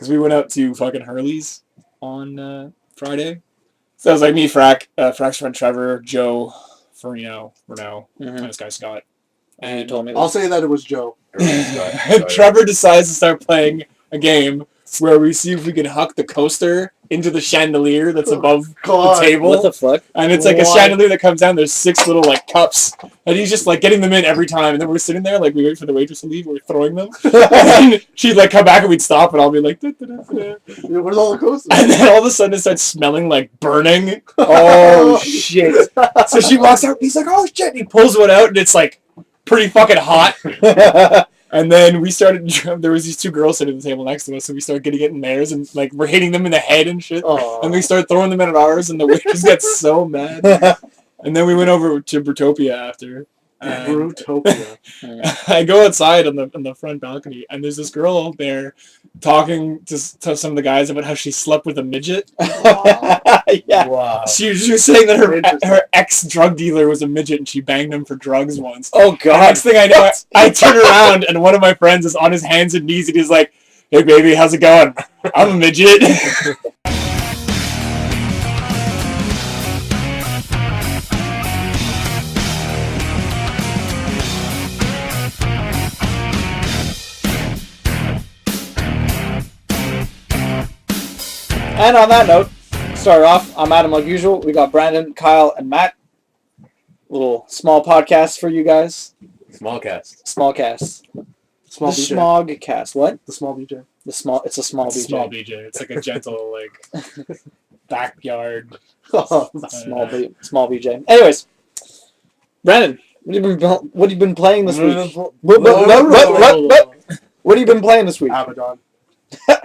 because we went out to fucking Hurley's on Friday. So it was like me, Frack's friend Trevor, Joe, Farino, Renault, and this guy Scott. And you told me. I'll say that it was Joe. Trevor decides to start playing a game where we see if we can huck the coaster into the chandelier that's above the table. What the fuck? And it's like a chandelier that comes down. There's 6 little like cups, and he's just like getting them in every time. And then we're sitting there like we wait for the waitress to leave. We're throwing them, and she'd like come back and we'd stop, and I'll be like, da, da, da, da. Where's all the coasters? And then all of a sudden it starts smelling like burning. Oh shit! So she walks out. He's like, oh shit! And he pulls one out, and it's like pretty fucking hot. And then we started, there was these 2 girls sitting at the table next to us, so we started getting it in theirs, and like we're hitting them in the head and shit. Aww. And we started throwing them in at ours, and the waitress gets so mad. And then we went over to Brutopia after. Brutopia. I go outside on the front balcony, and there's this girl there talking to some of the guys about how she slept with a midget. Yeah. Wow. She was saying that her ex-drug dealer was a midget, and she banged him for drugs once. Oh The god. next thing I know, I turn around, and one of my friends is on his hands and knees, and he's like, hey baby, how's it going? I'm a midget. And on that note, start off. I'm Adam like usual. We got Brandon, Kyle, and Matt. Little small podcast for you guys. Small cast. Small cast. Small The BJ. smog cast. What? The small BJ. The small. It's a small BJ. Small BJ. It's like a gentle, like, backyard. Small BJ. Anyways, Brandon, what have you been playing this week? What have you been playing this week? Abaddon.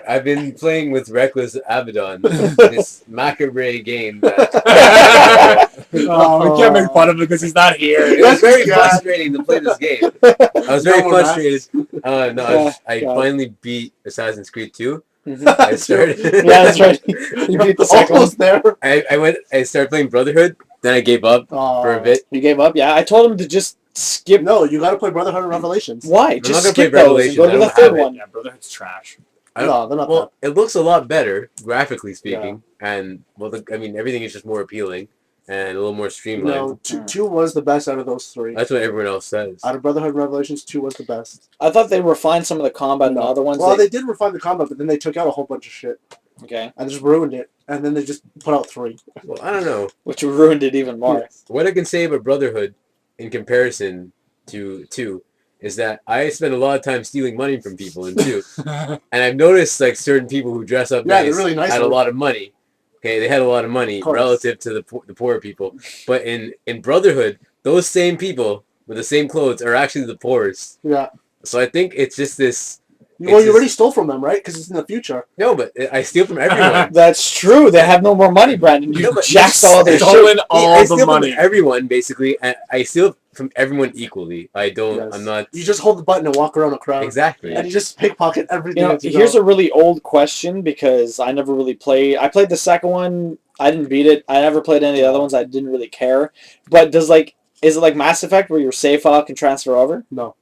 I've been playing with Reckless Abaddon, this macabre game. That, Oh, we can't make fun of him because he's not here. it was very frustrating to play this game. I was very frustrated. I finally beat Assassin's Creed 2. I started. Yeah, that's right. You beat the second one. Almost there. I started playing Brotherhood, then I gave up for a bit. You gave up? Yeah, I told him to just skip. No, you gotta play Brotherhood and Revelations. Why? I'm Just not gonna skip play those and go to Revelations. the I don't third have it. one. Yeah, Brotherhood's trash. No, they're not Well, it looks a lot better, graphically speaking, and everything is just more appealing and a little more streamlined. No, two was the best out of those 3. That's what everyone else says. Out of Brotherhood and Revelations, 2 was the best. I thought they refined some of the combat and the other ones. Well, they did refine the combat, but then they took out a whole bunch of shit. Okay. And just ruined it. And then they just put out 3. Well, I don't know. Which ruined it even more. What I can say about Brotherhood in comparison to 2 is that I spend a lot of time stealing money from people in 2. And I've noticed like certain people who dress up Yeah, nice, they're really nice had a lot of money. Okay, they had a lot of money course. relative to the poor people. But in Brotherhood, those same people with the same clothes are actually the poorest. Yeah. So I think it's just this... Well, you already stole from them, right? Because it's in the future. No, but I steal from everyone. That's true. They have no more money, Brandon. You jacked all their stolen shit. all I the steal money. from everyone, basically. And I steal from everyone equally. I don't... Yes. I'm not... You just hold the button and walk around a crowd. Exactly. And you just pickpocket everything. You know, as you here's go. a really old question because I never really played. I played the second one. I didn't beat it. I never played any of the other ones. I didn't really care. But is it like Mass Effect where your save file can transfer over? No.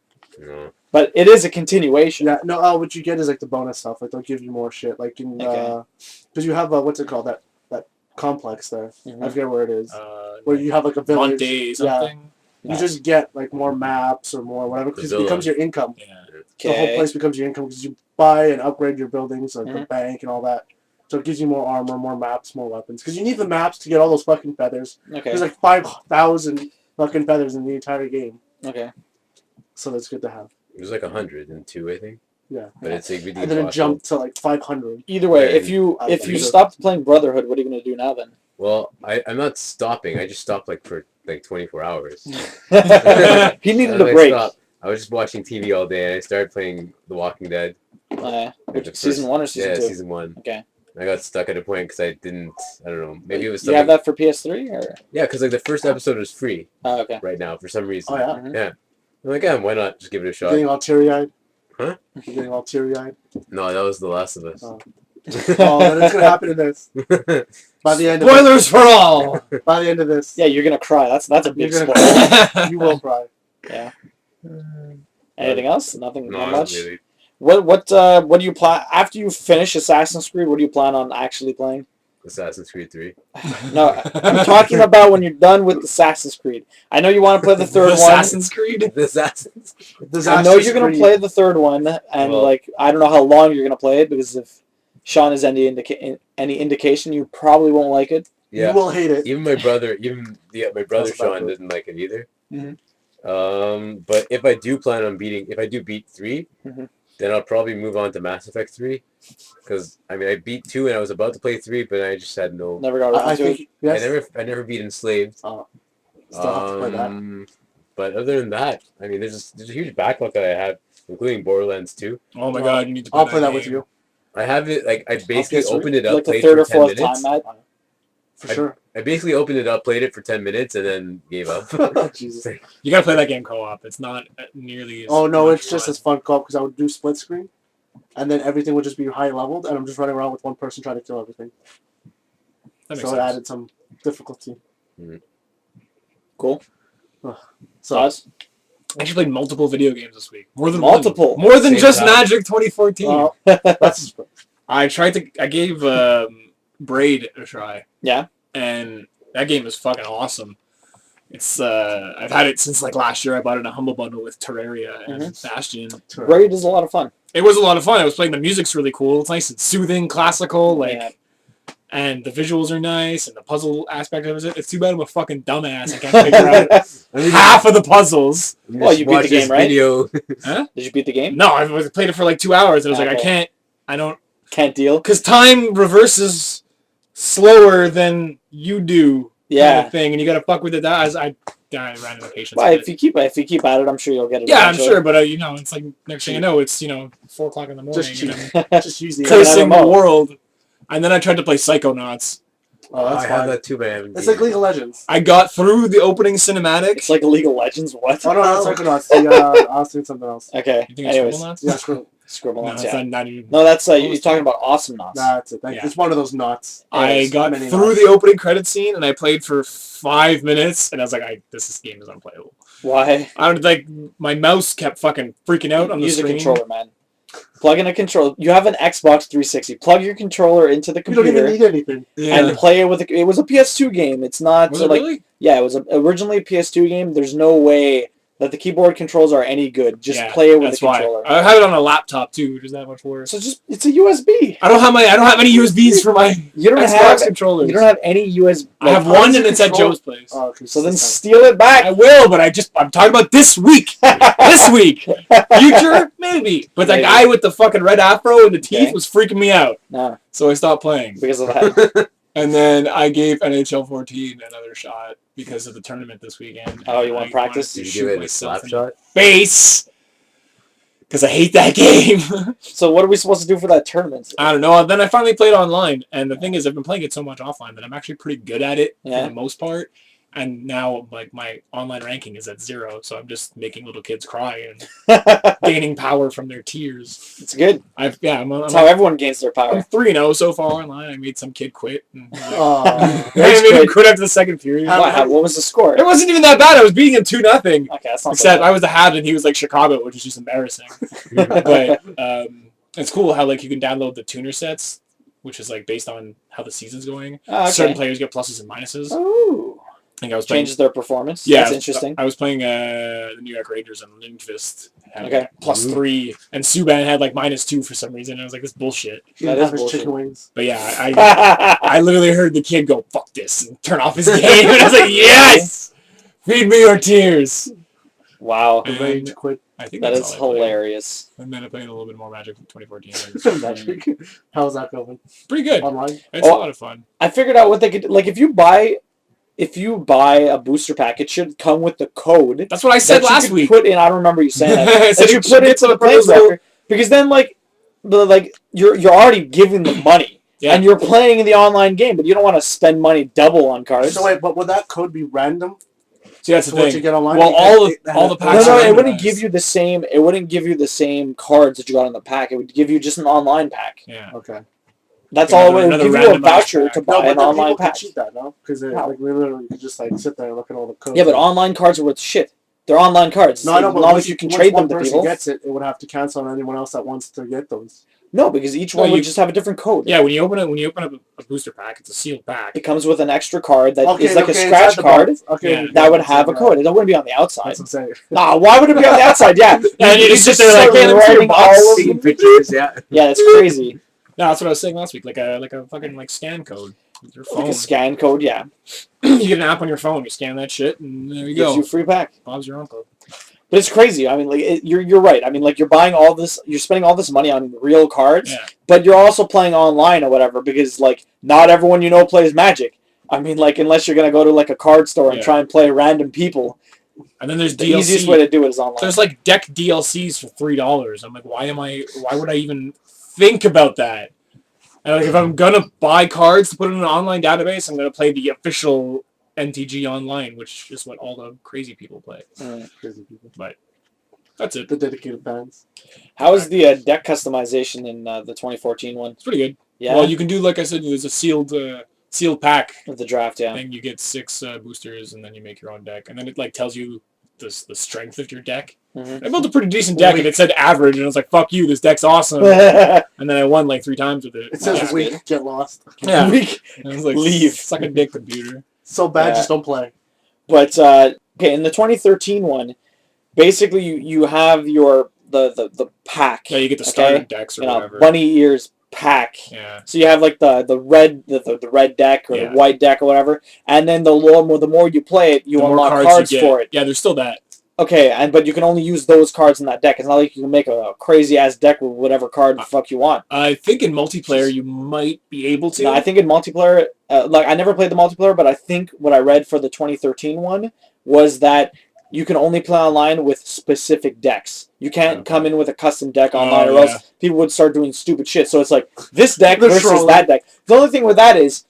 But it is a continuation. Yeah, no, what you get is like the bonus stuff. Like they'll give you more shit. Like in because you have what's it called, that complex there. I forget where it is. Where you have like a village. Monday something. You just get like more maps or more whatever because it becomes your income. Yeah. The whole place becomes your income because you buy and upgrade your buildings, like the bank and all that. So it gives you more armor, more maps, more weapons. Because you need the maps to get all those fucking feathers. Okay. There's like 5,000 fucking feathers in the entire game. Okay. So that's good to have. It was like 102, I think. Yeah. But it's like... And then it jumped to like 500. Either way, Yeah, if you stopped playing Brotherhood, what are you going to do now then? Well, I'm not stopping. I just stopped for 24 hours. He needed a break. I was just watching TV all day, and I started playing The Walking Dead. Season 1 or season 2? Yeah, season 1. Okay. I got stuck at a point because I don't know, maybe it was You have that for PS3? Or? Yeah, because like the first episode is free okay. right now for some reason. Oh, yeah? Mm-hmm. Yeah. I'm like, yeah, why not? Just give it a shot. Getting all teary-eyed? Huh? You're getting all teary-eyed? No, that was The Last of Us. Oh. Oh, then it's going to happen in this. By the end of Spoilers for all! By the end of this. Yeah, you're going to cry. That's a big You're spoiler. You will cry. Yeah. Anything else? Nothing. No, Not not much. really. What do you plan after you finish Assassin's Creed? What do you plan on actually playing? Assassin's Creed 3. No, I'm talking about when you're done with Assassin's Creed. I know you want to play the third one. Assassin's Creed. The Assassin's I know you're gonna play the third one, and like I don't know how long you're gonna play it because if Sean is any indication, you probably won't like it. Yeah. You will hate it. Even my brother, my brother That's Sean about didn't like it either. Mm-hmm. But if I do plan on if I do beat 3, then I'll probably move on to Mass Effect 3. Because I mean, I beat 2 and I was about to play 3, but I just had no. Never got around to it. Yes. I never beat Enslaved. Still have to play that. But other than that, I mean, there's a huge backlog that I have, including Borderlands 2. Oh my god, you need to play I'll play that with game. you. I have it like I basically PS3? opened it up, Like the played third or for 10 fourth minutes. time, Matt. For sure. I basically opened it up, played it for 10 minutes, and then gave up. Jesus. You gotta play that game co-op. It's not nearly as Oh no, much it's just fun. as fun co-op because I would do split screen, and then everything would just be high leveled, and I'm just running around with one person trying to kill everything. That makes So it sense. added some difficulty. Cool. So Us? I actually played multiple video games this week. More than Multiple? one. More than Same just time. Magic 2014. that's I gave Braid a try. Yeah. And that game is fucking awesome. It's I've had it since like last year. I bought it in a Humble Bundle with Terraria and Bastion. Braid is a lot of fun. It was a lot of fun. I was playing, the music's really cool. It's nice and soothing, classical, like, Yeah. and the visuals are nice, and the puzzle aspect of it. It's too bad I'm a fucking dumbass. I can't figure out half of the puzzles. Well, you beat the game, right? Video. Huh? Did you beat the game? No, I played it for like 2 hours, and I was like, Okay. I don't, Can't deal. because time reverses slower than you do. Yeah. Kind of thing, and you gotta fuck with it. I ran out of patience. Well, with if it. you keep at it, I'm sure you'll get it. Yeah, I'm eventually. sure, but it's like next thing you know, it's 4 o'clock in the morning, Just and cheat. I'm just use the cursing the MMO. world. And then I tried to play Psychonauts. Oh, that's I have fine. that too, but I haven't It's beat like League of Legends. I got through the opening cinematic. It's like League of Legends. What? Oh no, not Psychonauts. I was doing something else. Okay. You think it's Anyways, Scribblenauts? Yeah, screw. Scribble No, Knots, it's yeah. not even. No, that's you're talking about Awesome Knots. That's it. Yeah. It's one of those knots. I There's got many through knots. the opening credit scene, and I played for 5 minutes, and I was like, this game is unplayable. Why? I would like my mouse kept fucking freaking out on the Use a screen. controller, man. Plug in a controller. You have an Xbox 360. Plug your controller into the You don't even computer need anything. Yeah. and play it with it was a PS2 game. It's not Was it like really? yeah, it was originally a PS2 game. There's no way that the keyboard controls are any good. Just Yeah, play it with that's the controller. why. I have it on a laptop too, which is that much worse. So it's a USB. I don't have any USBs for my You don't Xbox have controllers. you don't have any USB. I have how one, does and it it's at control- Joe's place. Oh, okay, So then it's steal it back. I will, but I'm talking about this week. This week. Future, maybe. But that Maybe. guy with the fucking red afro and the teeth Okay. was freaking me out. No, So I stopped playing. because of that. And then I gave NHL 14 another shot because of the tournament this weekend. Oh, you want I practice? wanted Did to you give shoot it a myself slap in shot? the face. Because I hate that game. So what are we supposed to do for that tournament? I don't know. Then I finally played online. And the thing is, I've been playing it so much offline that I'm actually pretty good at it Yeah. for the most part. And now, like, my online ranking is at 0, so I'm just making little kids cry and gaining power from their tears. It's good. I'm That's how everyone gains their I'm power. 3-0 so far online. I made some kid quit. And, Oh. I That's made him good. quit after the second period. What was the score? It wasn't even that bad. I was beating him 2-0. Okay, that's not Except so I was the Habs and he was like Chicago, which is just embarrassing. But it's cool how like you can download the tuner sets, which is like based on how the season's going. bad. Certain players get pluses and minuses. Oh, I think I was playing. changes their performance. Yeah, That's interesting. I was playing the New York Rangers and Lindqvist had Okay. +3, and Subban had like -2 for some reason. I was like, this is bullshit. He That didn't is have his bullshit. chicken wings. But yeah, I literally heard the kid go, fuck this, and turn off his game. And I was like, yes! Feed me your tears. Wow, The And rage quit. I think that that's is all I played. hilarious. And then I played a little bit more Magic 2014. Magic. How's that going? Pretty good. Online? It's a lot of fun. I figured out what they could like if you buy a booster pack, it should come with the code. That's what I said that you last could week. Put in. I don't remember you saying that. I said that you it should put get into to the the players playground because then you're already giving the money. Yeah. And you're playing in the online game, but you don't want to spend money double on cards. So wait, but would that code be random? See, that's the to what thing. you get online? Well, Because all the no, packs no, are it wouldn't randomized. give you the same. It wouldn't give you the same cards that you got in the pack. It would give you just an online pack. Yeah. Okay. That's Yeah, all. It would another give you a randomized voucher pack. to No, buy but an then online people can pack. cheat that, no? Because How? like we literally could just like sit there and look at all the codes. Yeah, but online cards are worth shit. They're online cards. No, I know, as but long once as you can trade them to person people. gets it, it would have to cancel on anyone else that wants to get those. No, because each one would just have a different code. Yeah, when you open up a booster pack, it's a sealed pack. It comes with an extra card that is like a inside scratch the card box. Okay, that would have a code. It wouldn't be on the outside. That's what I'm saying. Nah, why would it be on the outside? Yeah. And you just sit there like, start hey, let me see your writing box. all of Taking them. pictures, yeah. Yeah, that's crazy. No, that's what I was saying last week. Like a fucking like scan code with your phone. Like a scan code, yeah. You get an app on your phone, you scan that shit, and there you Gives go. you a free pack. Bob's your uncle. But it's crazy. I mean, like you're right. I mean, like you're buying all this, you're spending all this money on real cards, Yeah. but you're also playing online or whatever because like not everyone you know plays Magic. I mean, like unless you're gonna go to like a card store and try and play random people. And then there's The DLC. easiest way to do it is online. There's like deck DLCs for $3. I'm like, why would I even think about that? And like, if I'm gonna buy cards to put in an online database, I'm gonna play the official NTG online, which is what all the crazy people play. Crazy people. But that's it. The dedicated fans. How is the deck customization in the 2014 one? It's pretty good. Yeah, Well, you can do, like I said, there's a sealed pack with the draft, yeah. thing. You get 6 boosters, and then you make your own deck, and then it like tells you the strength of your deck. Mm-hmm. I built a pretty decent deck, and it said average, and I was like, "Fuck you, this deck's awesome." Weak. And then I won like 3 times with it. It says Yeah. weak, get lost. Yeah. Weak. And I was like, Leave. Suck a dick, computer. So bad, Yeah. just don't play. But okay, in the 2013 one, basically you have your the pack. Yeah, you get the starter decks or whatever. bunny ears pack. Yeah. So you have like the red the red deck or the white deck or whatever, and then the more you play it, you The more unlock cards you get. for it. Yeah, there's still that. Okay, but you can only use those cards in that deck. It's not like you can make a crazy ass deck with whatever card the fuck you want. I think in multiplayer you might be able to. No, I think in multiplayer, like I never played the multiplayer, but I think what I read for the 2013 one was that you can only play online with specific decks. You can't come in with a custom deck online, or else people would start doing stupid shit. So it's like this deck versus that deck. The only thing with that is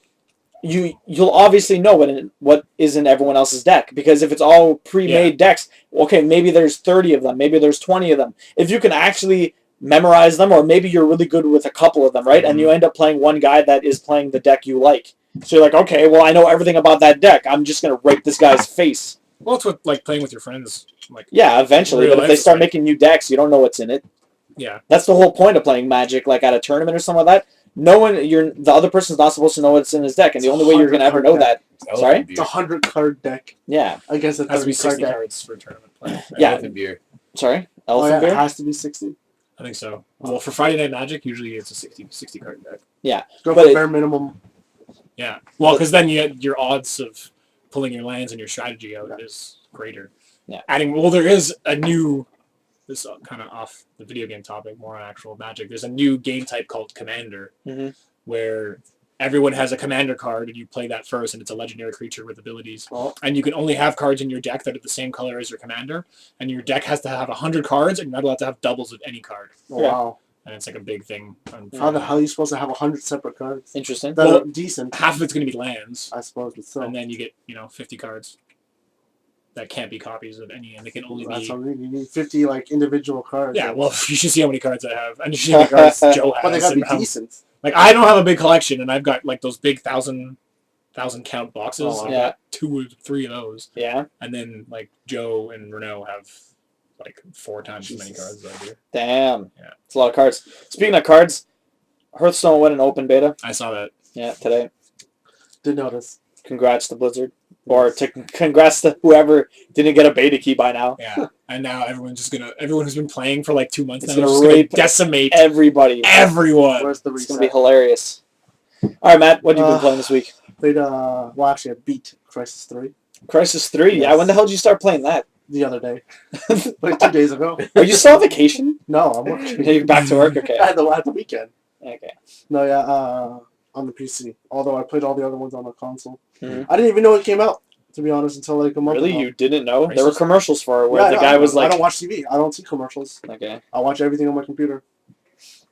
you'll obviously know what is in everyone else's deck, because if it's all pre-made decks, okay, maybe there's 30 of them, maybe there's 20 of them. If you can actually memorize them, or maybe you're really good with a couple of them, right? And you end up playing one guy that is playing the deck you like. So you're like, okay, well, I know everything about that deck. I'm just going to rape this guy's face. Well, it's what like playing with your friends. Like Yeah, eventually. But if they start making new decks, you don't know what's in it. Yeah. That's the whole point of playing Magic, like at a tournament or something like that. No one, the other person's not supposed to know what's in his deck, and the only way you're going to ever know that. Sorry? It's a 100-card deck. Yeah. I guess it's has to be 30 card 60 deck. cards for tournament play. Yeah. Elephant beer. Sorry? Oh, Elephant yeah, it beer? has to be 60. I think so. Well, for Friday Night Magic, usually it's a 60 card deck. Yeah. Go But for bare minimum. Yeah. Well, because then your odds of pulling your lands and your strategy out is greater. Yeah. There is a new, this kind of off the video game topic, more on actual Magic. There's a new game type called Commander, where everyone has a Commander card, and you play that first, and it's a legendary creature with abilities. Oh. And you can only have cards in your deck that are the same color as your Commander, and your deck has to have 100 cards, and you're not allowed to have doubles of any card. Oh, wow. And it's like a big thing. How the hell are you supposed to have 100 separate cards? Interesting. That are decent. Half of it's going to be lands. I suppose, but still. And then you get 50 cards that can't be copies of any, and they can only That's be. what I mean. You need 50 like individual cards. Yeah, well, you should see how many cards I have, and you should see how many cards Joe has. But they gotta be and how- decent. Like I don't have a big collection, and I've got like those big thousand count boxes. Oh, wow. I've Yeah. got 2 or 3 of those, Yeah. and then like Joe and Renault have like 4 times as many Jesus. cards as I do. Damn. Yeah. It's a lot of cards. Speaking of cards, Hearthstone went in open beta. I saw that. Yeah, today. Did notice. Congrats to Blizzard. Or congrats to whoever didn't get a beta key by now. Yeah, and now everyone who's been playing for like 2 months It's now is gonna just gonna rape decimate Everybody. everyone. Where's the It's reset? going to be hilarious. All right, Matt, what have you been playing this week? Played, well, actually, I beat Crysis 3 Crysis 3? Yeah, Yes. when the hell did you start playing that? the other day. Like 2 days ago. Are you still on vacation? No, I'm working. You're back to work? Okay. At the weekend. Okay. No, yeah, on the PC. Although I played all the other ones on the console. Mhm. I didn't even know it came out, to be honest, until like a month Really? ago. You didn't know? Crysis? There were commercials for it where Yeah, the I guy know. was I like... don't watch TV. I don't see commercials. Okay. I watch everything on my computer.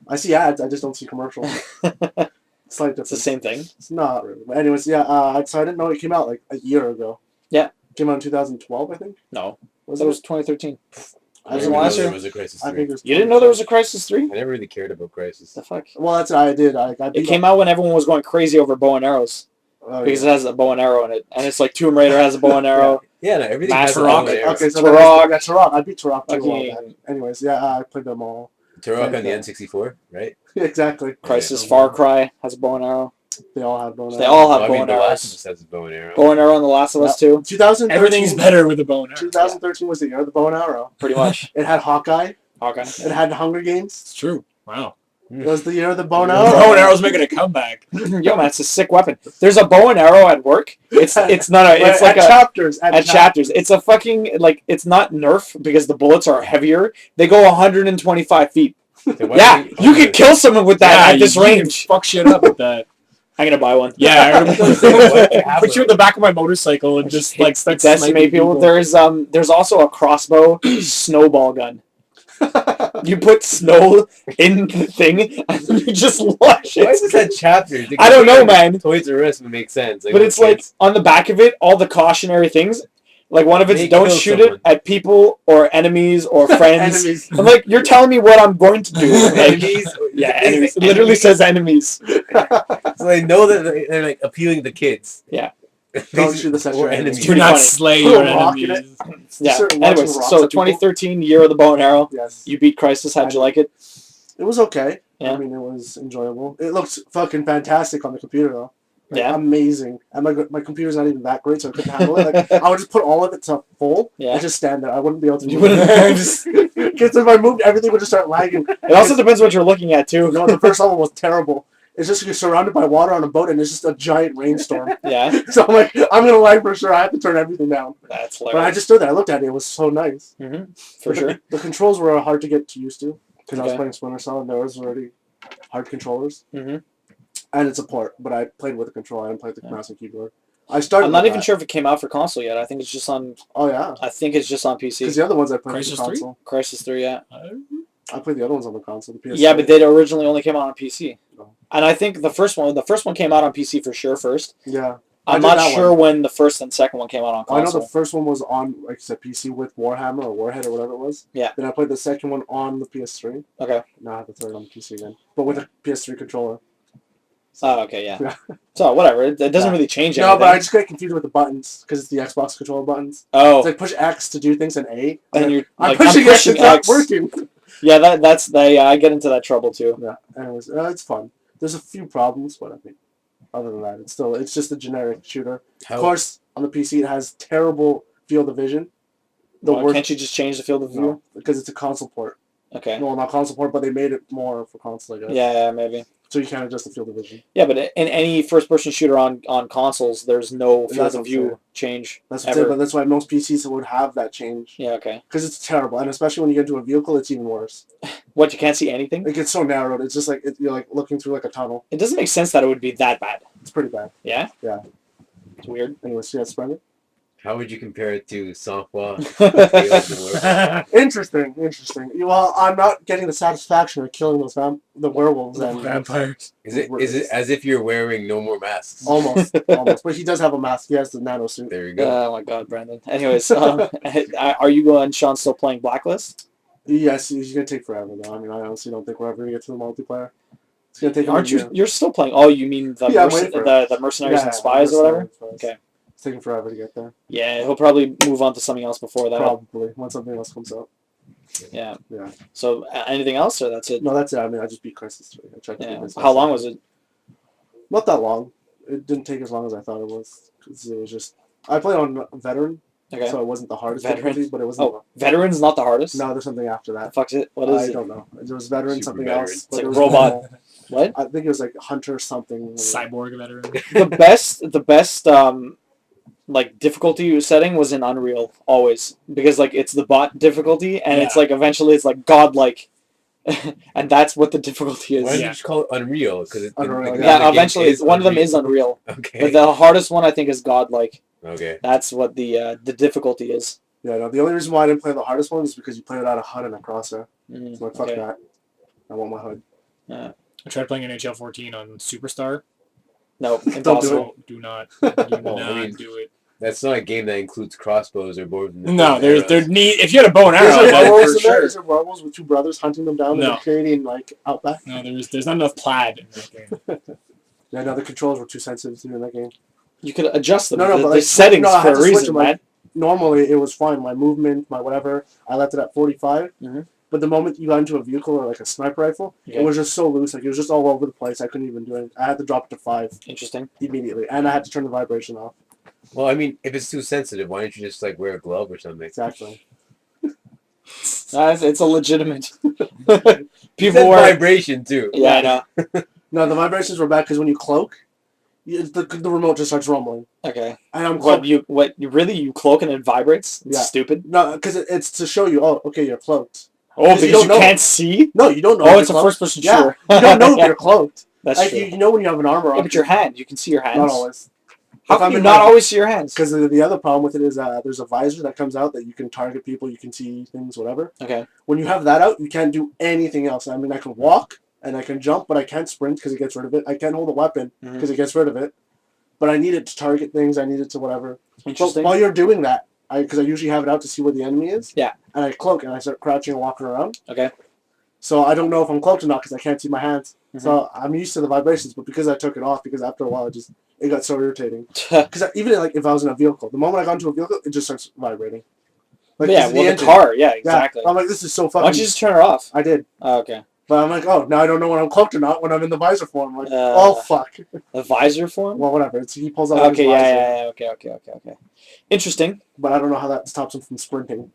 I see ads. I just don't see commercials. It's like It's the same thing. It's not really. But anyways, yeah. So I didn't know it came out like a year ago. Yeah. It came out in 2012, I think. No. Was That it? was 2013. I I was didn't last know year. there was a Crysis I 3. think it was. You didn't know there was a Crysis 3? I never really cared about Crysis. The fuck? Well, that's what I did. I It beat came out when everyone was going crazy over bow and arrows. Oh, Because yeah. it has a bow and arrow in it. And it's like Tomb Raider has a bow and arrow. Yeah, no, everything has a Turok. bow and arrow. Okay, so Turok. that's Turok. I beat Turok too. Okay. Anyways, yeah, I played them all. Turok on the N64, right? Exactly. Crysis, Far Cry has a bow and arrow. They all have bow and They arrow. all have Well, I bow mean, and The Last of arrows. Us has a bow and arrow. Bow and arrow on The Last of Us too. 2013. Everything's better with a bow and arrow. 2013 was the year of the bow and arrow. Pretty much. It had Hawkeye. Okay. It had Hunger Games. It's true. Wow. It was the year of the bow and The arrow. bow and arrow's making a comeback. Yo, man, it's a sick weapon. There's a bow and arrow at work. It's not a. It's like at chapters. at chapters. It's a fucking like. It's not Nerf because the bullets are heavier. They go 125 feet. Then why Yeah, do you could kill someone with that at this you can range. Fuck shit up with that. I'm gonna buy one. Yeah, I What? put you in the back of my motorcycle and just like start sniping Decimate people. There's also a crossbow snowball gun. You put snow in the thing and you just launch Why is it. this at chapters? I don't know, man. Toys R Us would make sense. But it's like on the back of it, all the cautionary things. Like one of it's May don't kill shoot someone. it at people or enemies or friends. Enemies. I'm like, you're telling me what I'm going to do. Like, enemies. yeah, enemies. It literally says enemies. So they know that they're like appealing to kids. Yeah. Don't shoot the Or enemies. enemies. Do Pretty not funny. slay Put your a rock in enemies. Yeah. Certain Anyways, rocks so at people. 2013 year of the bow and arrow. Yes. You beat Crysis. How'd you like it? It was okay. Yeah. I mean, it was enjoyable. It looks fucking fantastic on the computer, though. Like, Yeah. Amazing. And my computer's not even that great, so I couldn't handle it. Like, I would just put all of it to full Yeah. and just stand there. I wouldn't be able to You move. wouldn't- Just because if I moved, everything would just start lagging. It also depends what you're looking at too. No, the first level was terrible. It's just you're surrounded by water on a boat, and it's just a giant rainstorm. Yeah. So I'm like, I'm gonna lag for sure. I have to turn everything down. That's But I hilarious. just stood there. I looked at it. It was so nice. For sure. The controls were hard to get used to because I was Okay. playing Splinter Cell, and there was already hard controllers. hmm And it's a port, but I played with a controller. I didn't play with the Yeah. mouse and keyboard. I started. I'm not with even that. sure if it came out for console yet. I think it's just on. Oh yeah, I think it's just on because PC. the other ones I played with Crysis the 3? console. Crysis 3, yeah. I played the other ones on the console. The PS. Yeah, but they originally only came out on PC. Oh. And I think the first one came out on PC for sure first. Yeah. I I'm did not that sure one. when the first and second one came out on I know console. the first one was on, like I said, PC with Warhammer or Warhead or whatever it was. Yeah. Then I played the second one on the PS3. Okay. Now I have the third on the PC again, but with a PS3 controller. Oh, okay, yeah. Yeah. So whatever, it doesn't Yeah. really change No, anything. but I just get confused with the buttons because it's the Xbox controller buttons. Oh, It's like push X to do things and A. and you're I'm like, pushing X, it's X. not working. Yeah, yeah, I get into that trouble too. Yeah, anyways, it's fun. There's a few problems, but I think other than that, it's just a generic shooter. How, Of course, on the PC, it has terrible field of vision. The Well, worst, can't you just change the field of view? no, because it's a console port. Okay. No, not console port, but they made it more for console, I guess. Yeah, maybe. So you can't adjust the field of vision. Yeah, but in any first-person shooter on consoles, there's no That's field what of I'm view saying. change That's what's it, ever. but that's why most PCs would have that change. Yeah, okay. Because it's terrible, and especially when you get into a vehicle, it's even worse. What, you can't see anything? It gets so narrowed. It's just like you're like looking through like a tunnel. It doesn't make sense that it would be that bad. It's pretty bad. Yeah? Yeah. It's weird. Anyways, yeah, Splendid. how would you compare it to Sang-Hwa? Interesting. Well, I'm not getting the satisfaction of killing those the werewolves and Vampires. Is it as if you're wearing no more masks? almost. But he does have a mask. He has the nano suit. There you go. Oh my god, Brandon. Anyways, are you going, Sean, still playing Blacklist? Yes, he's gonna take forever though. I mean, I honestly don't think we're ever gonna get to the multiplayer. It's gonna take him Aren't a year. you're still playing? Oh, you mean the Yeah, I'm waiting for the mercenaries and spies or whatever? Okay. It's taking forever to get there. Yeah, he'll probably move on to something else before that. Probably when something else comes out. Yeah. Yeah. So anything else, or that's it? No, that's it. I mean, I just beat Crysis 3. I tried to Yeah. beat this How long was it? Not that long. It didn't take as long as I thought it was. 'Cause it was just I played on veteran, Okay. so it wasn't the hardest Veteran? difficulty, but it wasn't. Oh, veterans not the hardest. No, there's something after The that. fuck's it? What is I it? don't know. It was veteran, Super something veteran. else. It's but like it was robot. normal. What? I think it was like hunter something. Cyborg veteran. The best like difficulty setting was in Unreal always, because like it's the bot difficulty and it's Yeah. like eventually it's like godlike. And that's what the difficulty is. Why did Yeah. you just call it Unreal? Because Unreal, Yeah, eventually one of them is Unreal. Okay. But the hardest one I think is godlike. Okay. That's what the difficulty is. Yeah, no. The only reason why I didn't play the hardest one is because you play without a HUD and a crosshair. Mm, So like, fuck okay. that. I want my HUD. I tried playing NHL 14 on Superstar. No, do it. impossible. Do not Well, I mean, do it. That's not a game that includes crossbows or bows. No, there's need. If you had a bow and Is arrow, there then werewolves for in there? sure. Is there werewolves with two brothers hunting them down No. and creating like outback? No, there's not enough plaid in that game. Yeah, no, the controls were too sensitive to do in that game. You could adjust them. No, The but like settings no, I for had a to switch reason, them, man. like, normally it was fine. My movement, my whatever, I left it at 45. Mhm. But the moment you got into a vehicle or like a sniper rifle, it was just so loose. Like it was just all over the place. I couldn't even do it. I had to drop it to 5 Interesting. immediately, and I had to turn the vibration off. Well, I mean, if it's too sensitive, why don't you just like wear a glove or something? Exactly. It's a legitimate. People People were. vibration too. Yeah, I know. No, the vibrations were bad because when you cloak, the remote just starts rumbling. Okay. And I'm What cloaked. you cloak and it vibrates? It's Yeah. stupid. No, because it's to show you. Oh, okay, you're cloaked. Oh, Because because you you, don't know. can't see. No, you don't know. Oh, if it's a you're cloaked. first-person Yeah, shooter. you don't know if you're cloaked. That's Like true. you know when you have an armor Yeah, on. but your hand, you can see your hands. Not always. How If I'm can you in not my- always see your hands? Because the other problem with it is there's a visor that comes out that you can target people, you can see things, whatever. Okay. When you have that out, you can't do anything else. I mean, I can walk and I can jump, but I can't sprint because it gets rid of it. I can't hold a weapon because it gets rid of it. But I need it to target things. I need it to whatever. Interesting. But while you're doing that, because I usually have it out to see where the enemy is. Yeah. And I cloak and I start crouching and walking around. Okay. So I don't know if I'm cloaked or not because I can't see my hands. So I'm used to the vibrations, but because I took it off, because after a while it got so irritating. Because even like if I was in a vehicle, the moment I got into a vehicle, it just starts vibrating. Like yeah, this is well, the engine. car. Yeah, exactly. Yeah. I'm like, this is so fucking. Why don't you just turn it off? I did, Oh, okay. but I'm like, oh, now I don't know when I'm cloaked or not when I'm in the visor form. I'm like, Uh, oh fuck. The visor form? Well, whatever. He pulls out Okay, his visor, yeah. Okay. Interesting. but I don't know how that stops him from sprinting.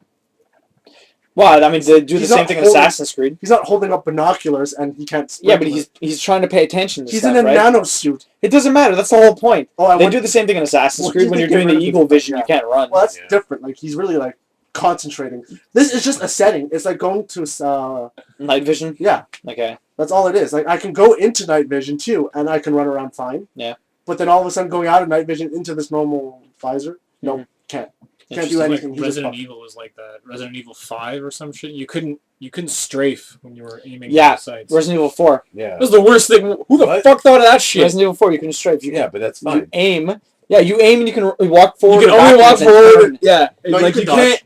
Well, I mean, they do the He's same not thing in holding- Assassin's Creed. He's not holding up binoculars and he can't. Sprint Yeah, but with it. he's trying to pay attention to He's stuff, in a right? nanosuit. It doesn't matter. That's the whole point. Oh, They do the same thing in Assassin's Well, Creed he's when you're getting doing the rid of eagle his- vision. yeah. You can't run. Well, that's Yeah. different. Like he's really like concentrating. This is just a setting. It's like going to Night vision. yeah. Okay. That's all it is. Like I can go into night vision too, and I can run around fine. Yeah. But then all of a sudden, going out of night vision into this normal visor, no, can't do Interesting. anything. Like He just Resident fucks. Evil was like that. Resident Evil 5 or some shit. You couldn't strafe when you were aiming Yeah, at the sights. Resident Evil 4. Yeah. That was the worst thing. Who the What? fuck thought of that shit? Resident Evil 4, you can strafe. You Yeah, can, but that's you fine. aim. Yeah, you aim and you can walk forward. You can or only walk backwards and turn. forward. Yeah. No, like you you can can't. dodge.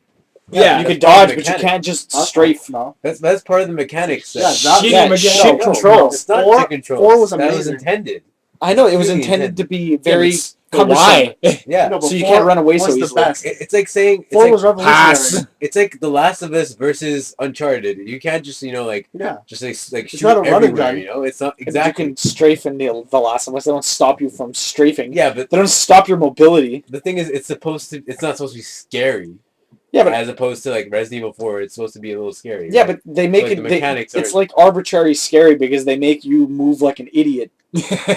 Yeah. You that's can part of dodge, the but you mechanic. can't just strafe. No. That's part of the mechanics. Yeah, That- that, Shit, Yeah, again. shit No, control. It's not Four- shit control. four was That was amazing. intended. I know, it was Really intended to be very But cumbersome. why? Yeah. No, but So you four can't run away was so the easily. best. It's like saying it's Four like, was revolutionary. Pass. it's like The Last of Us versus Uncharted. You can't just like Yeah. just like shoot not a running everywhere. gun. You know, it's not You exactly. can strafe in the Last of Us. They don't stop you from strafing. Yeah, but They don't stop your mobility. the thing is, it's not supposed to be scary. Yeah, but as opposed to like Resident Evil 4, it's supposed to be a little scary. yeah, right? but they make Like, it. the mechanics it's are- like arbitrary scary because they make you move like an idiot.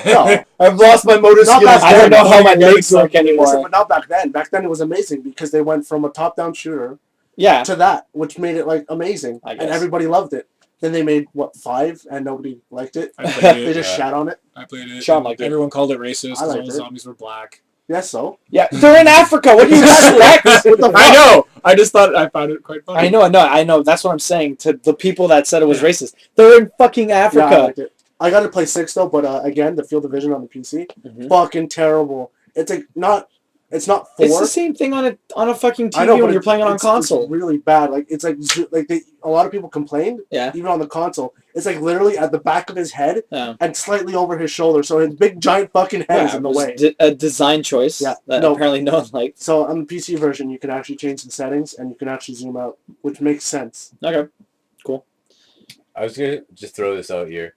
No. I've lost my motor Not skills. back I don't then. know how my Yeah, legs work Listen, anymore. but not back then. Back then it was amazing because they went from a top-down shooter Yeah, to that, which made it like amazing, I and guess. everybody loved it. Then they made 5, and nobody liked it. I played They it. just shat on it. I played it. Sean liked it. Everyone called it racist because all liked the it. zombies were black. Yes, so yeah. They're in Africa. What do you expect? What the I fuck? know. I just thought I found it quite funny. I know. That's what I'm saying to the people that said it was racist. They're in fucking yeah, I Africa. liked it. I got to play 6 though, but again, the field of vision on the PC, Mhm. fucking terrible. It's like it's not 4. It's the same thing on a fucking TV I know, but when you're playing it on it's console. really bad. Like it's like a lot of people complained. Yeah. Even on the console, it's like literally at the back of his head Yeah. and slightly over his shoulder, so his big giant fucking head is Yeah, in the it was way. a design choice Yeah, that no. apparently no one liked. So on the PC version, you can actually change the settings and you can actually zoom out, which makes sense. Okay. I was gonna just throw this out here,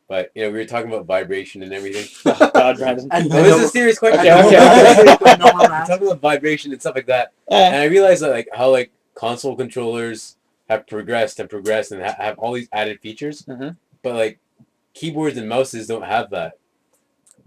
but we were talking about vibration and everything. Oh, God, Brandon. And No, this is a serious question. Okay, I okay. know we're We're mad. talking about vibration and stuff like that, Eh, and I realized that how console controllers have progressed and have all these added features, Mhm. but keyboards and mouses don't have that.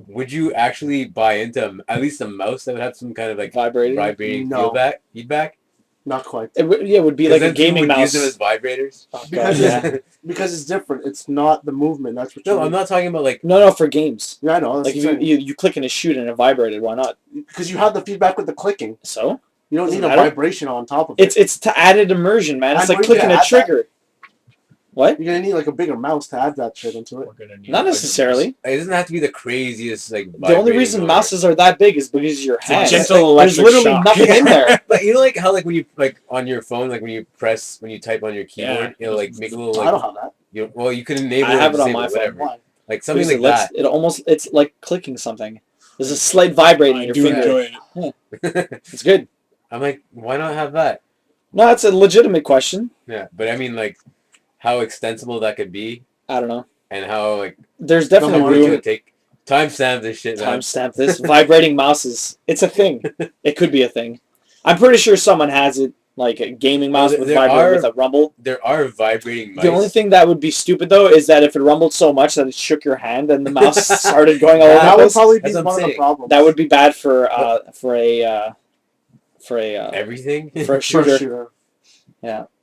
Would you actually buy into at least a mouse that would have some kind of vibrating. vibrating No. feedback? Not quite. It would be like a Then people gaming would mouse. use them as vibrators. Oh, God, Because yeah. Because it's different. It's not the movement. That's what you No, need. I'm not talking about No, for games. Yeah, I know. That's Like if you click and it shoot and it vibrated, why not? because you have the feedback with the clicking. So You don't Doesn't need a matter. vibration on top of it. it's to added immersion, man. It's I like know you clicking can a add that. trigger. What? You're gonna need like a bigger mouse to add that shit into it. We're gonna need Not necessarily. It doesn't have to be the craziest The only vibrating reason motor. mouses are that big is because of your a hands. gentle There's electric literally shock. nothing in there. But how when you on your phone when you type on your keyboard Yeah. it'll make a little I don't have that. you can enable I have it it on disable my it, phone. whatever. Why? Like something Because like it lets- it's like clicking something. There's a slight vibrate in I your do finger. enjoy it. It's good. I'm like, why not have that? No, that's a legitimate question. Yeah, but I mean, like, how extensible that could be, I don't know. and how like There's definitely Don't it's room. gonna take timestamp this shit, man. Timestamp this. Vibrating mouses. It's a thing. It could be a thing. I'm pretty sure someone has it, like a gaming mouse with with a rumble. There are vibrating mice. The only thing that would be stupid though is that if it rumbled so much that it shook your hand and the mouse started going all over That the would place, probably be That's what I'm one of the saying. problems. that would be bad for everything. a For a shooter. shooter.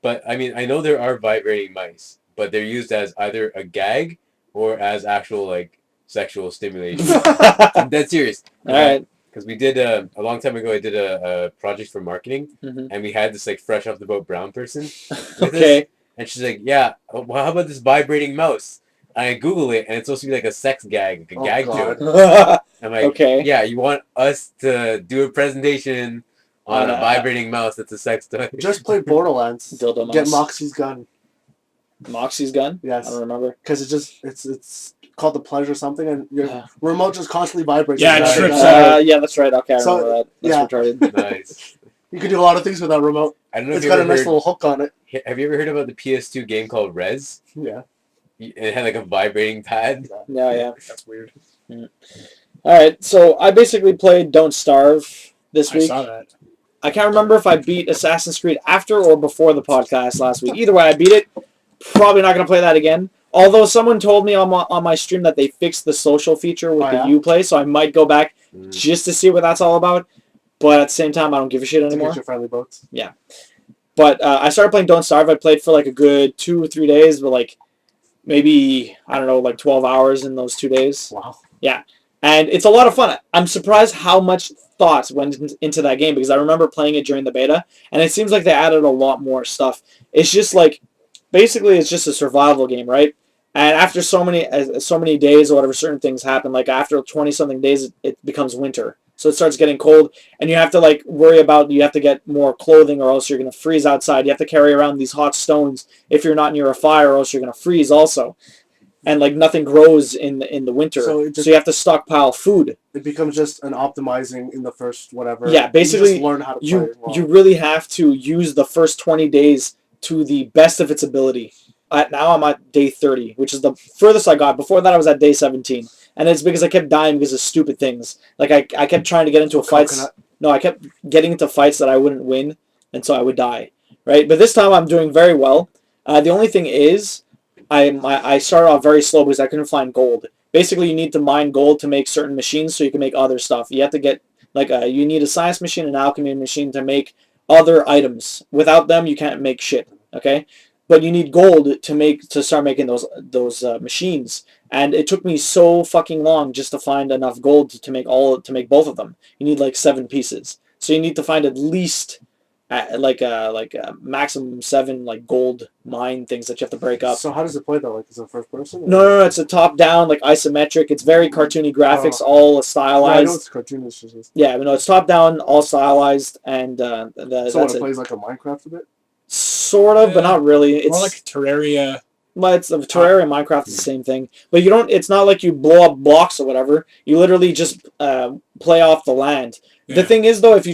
But I mean, I know there are vibrating mice, but they're used as either a gag or as actual like sexual stimulation. I'm dead serious. All right. Because we did a long time ago. I did a project for marketing, Mhm. and we had this like fresh off the boat brown person. with Okay. us, and she's like, "Yeah, well, how about this vibrating mouse?" And I Google it, and it's supposed to be like a sex gag, like a Oh, gag God. joke. I'm like, Okay. "Yeah, you want us to do a presentation on On a a- vibrating mouse that's a sex toy?" Just play Borderlands. Dildo Get mouse. Moxie's gun. Moxie's gun? Yes. I don't remember. Because it's called the pleasure something, and your Yeah. remote just constantly vibrates. Yeah, It's it's not Crypt a gun. Saga. Yeah, that's right. Okay, I So, remember that. That's yeah. retarded. Nice. You can do a lot of things with that remote. I don't know if It's you got a ever nice heard. little hook on it. Have you ever heard about the PS2 game called Rez? Yeah. It had like a vibrating pad. Yeah. That's weird. All right, so I basically played Don't Starve this I week. saw that. I can't remember if I beat Assassin's Creed after or before the podcast last week. Either way, I beat it. Probably not going to play that again. Although someone told me on my stream that they fixed the social feature with Oh, the yeah? Uplay, so I might go back Mm. just to see what that's all about. But at the same time, I don't give a shit To anymore. get your friendly boats. But I started playing Don't Starve. I played for like a good 2 or 3 days, but like maybe, I don't know, like 12 hours in those 2 days. Wow. And it's a lot of fun. I'm surprised how much thought went into that game because I remember playing it during the beta, and it seems like they added a lot more stuff. It's just like, basically, it's just a survival game, right? And after so many days or whatever, certain things happen. Like after 20-something days, it becomes winter. So it starts getting cold, and you have to like worry about, you have to get more clothing or else you're going to freeze outside. You have to carry around these hot stones if you're not near a fire or else you're going to freeze also. And like nothing grows in the winter, So so, it just- you have to stockpile food. It becomes just an optimizing in the first whatever. Yeah, basically, you just learn how to play. You as well. you really have to use the first 20 days to the best of its ability. Now I'm at day 30, which is the furthest I got. Before that, I was at day 17, and it's because I kept dying because of stupid things. Like I kept trying to get into fights. Coconut. No, I kept getting into fights that I wouldn't win, and so I would die. Right, but this time I'm doing very well. The only thing is, I started off very slow because I couldn't find gold. Basically, you need to mine gold to make certain machines so you can make other stuff. You have to get you need a science machine, an alchemy machine to make other items. Without them, you can't make shit. Okay, but you need gold to start making those machines. And it took me so fucking long just to find enough gold to make both of them. You need like 7 pieces, so you need to find at least like a maximum 7 like gold mine things that you have to break up. So how does it play though? Like is it first person? No, it's a top down like isometric. It's very cartoony graphics, Oh. all Yeah, I stylized. know it's cartoonish. Just... Yeah, no, it's top down, all stylized, and So that's it it. plays like a Minecraft a bit. Sort of, but Yeah. not really. It's More like Terraria. well, it's Terraria and Minecraft is the same thing, but you don't. It's not like you blow up blocks or whatever. You literally just play off the land. The Yeah. thing is, though, if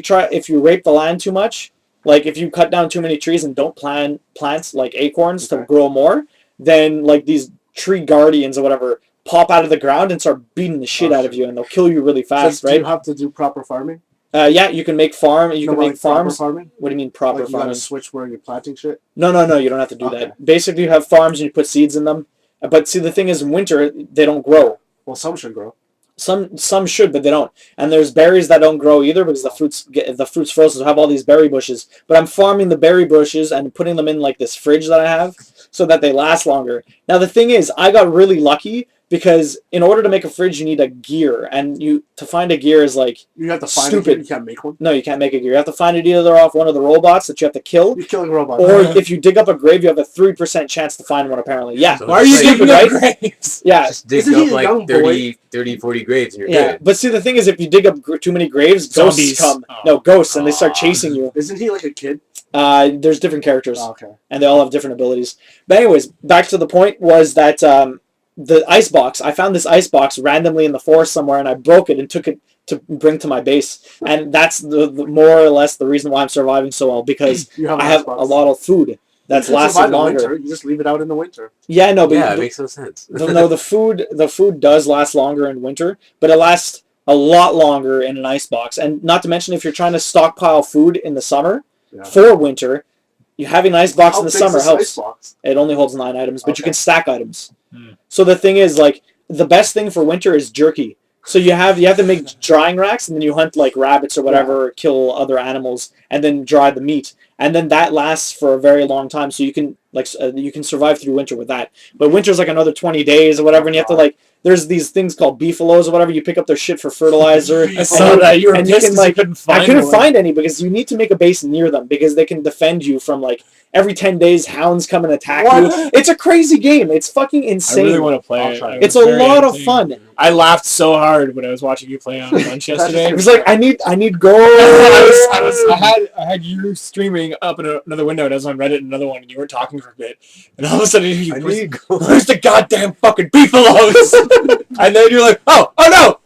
you rape the land too much, like if you cut down too many trees and don't plant plants like acorns to Okay. grow more, then like these tree guardians or whatever pop out of the ground and start beating the shit Oh, out of shit. you, and they'll kill you really fast, So do right? you have to do proper farming? Yeah, you can make farm. You No, can but, make like, proper farms. farming? What do you mean proper Like you farming? gotta switch where you're planting shit. No, you don't have to do Okay. that. Basically, you have farms and you put seeds in them. But see, the thing is, in winter they don't grow. Well, some should grow. Some should, but they don't. And there's berries that don't grow either because the fruit's frozen. So I have all these berry bushes. But I'm farming the berry bushes and putting them in like this fridge that I have so that they last longer. Now the thing is, I got really lucky because in order to make a fridge, you need a gear, and to find a gear is like You have to find Stupid. it. You can't make one. no, you can't make a gear. You have to find it either off one of the robots that you have to kill, You're killing robots. or if you dig up a grave, you have a 3% chance to find one. Apparently, yeah. So Why are you it's like- digging right? up graves? Yeah, Just dig Isn't he up a like young 30, 40 graves and you're yeah. good. But see, the thing is, if you dig up too many graves, Zombies. ghosts come. Oh. No, ghosts, and they start Aw. chasing you. Isn't he like a kid? There's different characters, Oh, okay. and they all have different abilities. But anyways, back to the point was that the ice box. I found this ice box randomly in the forest somewhere, and I broke it and took it to bring to my base. And that's the more or less the reason why I'm surviving so well, because You have I have a lot of food that's You can lasted survive the longer. winter, you just leave it out in the winter. Yeah, no, but Yeah, it makes no sense. the food does last longer in winter, but it lasts a lot longer in an ice box. And not to mention, if you're trying to stockpile food in the summer for winter, you having an ice box in the summer helps. It only holds 9 items, but you can stack items. So the thing is, like, the best thing for winter is jerky. So you have to make drying racks, and then you hunt like rabbits or whatever, kill other animals, and then dry the meat, and then that lasts for a very long time. So you can you can survive through winter with that. But winter's like another 20 days or whatever, and you have to like. There's these things called beefaloes or whatever. You pick up their shit for fertilizer. I saw that. You were pissed 'cause you couldn't find I couldn't one. find any because you need to make a base near them because they can defend you from like every 10 days hounds come and attack you. It's a crazy game. It's fucking insane. I really want to play it. It's a lot of fun. I laughed so hard when I was watching you play on lunch yesterday. It was like I need gold. I had you streaming up in another window, and I was on Reddit in another one, and you weren't talking for a bit. And all of a sudden, where's the goddamn fucking beefaloes? And then you're like, oh no!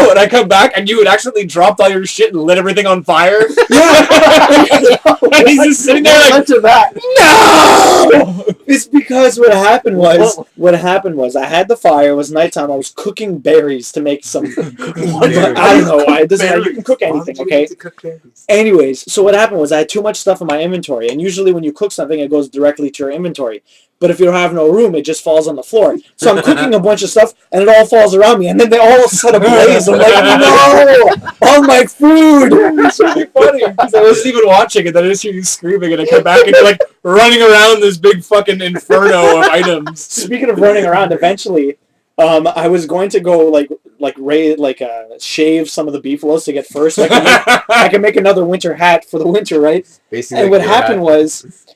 And I come back, and you had accidentally dropped all your shit and lit everything on fire. Yeah. And he's just sitting there like, no! It's because what happened was I had the fire. It was nighttime. I was cooking berries to make some. I don't know why. It doesn't matter. You can cook anything, okay? Anyways, so what happened was I had too much stuff in my inventory, and usually when you cook something, it goes directly to your inventory. But if you don't have no room, it just falls on the floor. So I'm cooking a bunch of stuff, and it all falls around me, and then they all set ablaze. I'm like, no! All my food! It's really funny, because I wasn't even watching, and then I just hear you screaming, and I come back, and you're like running around this big fucking inferno of items. Speaking of running around, eventually, I was going to go shave some of the beefaloes to get first. I can make another winter hat for the winter, right? Basically, and what happened was,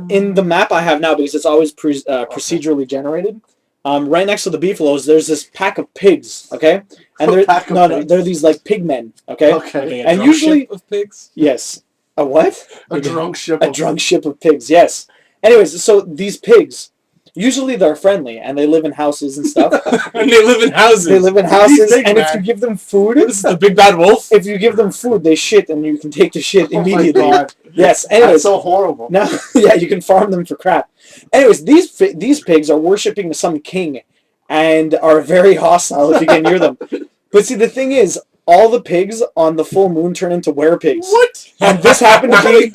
in the map I have now, because it's always procedurally generated, right next to the beefaloes, there's this pack of pigs. Okay, and they're these like pig men. Okay, and usually ship of pigs. Yes, a what? A drunk ship. A drunk ship of pigs. Yes. Anyways, so these pigs. Usually they're friendly and they live in houses and stuff. And they live in houses. And if you give them food, what is this, the big bad wolf? If you give them food, they shit and you can take the shit immediately. My God. Yes. Anyways, that's so horrible. Now, yeah, you can farm them for crap. Anyways, these pigs are worshipping some king and are very hostile if you get near them. But see, the thing is, all the pigs on the full moon turn into werepigs. What? And this happened to be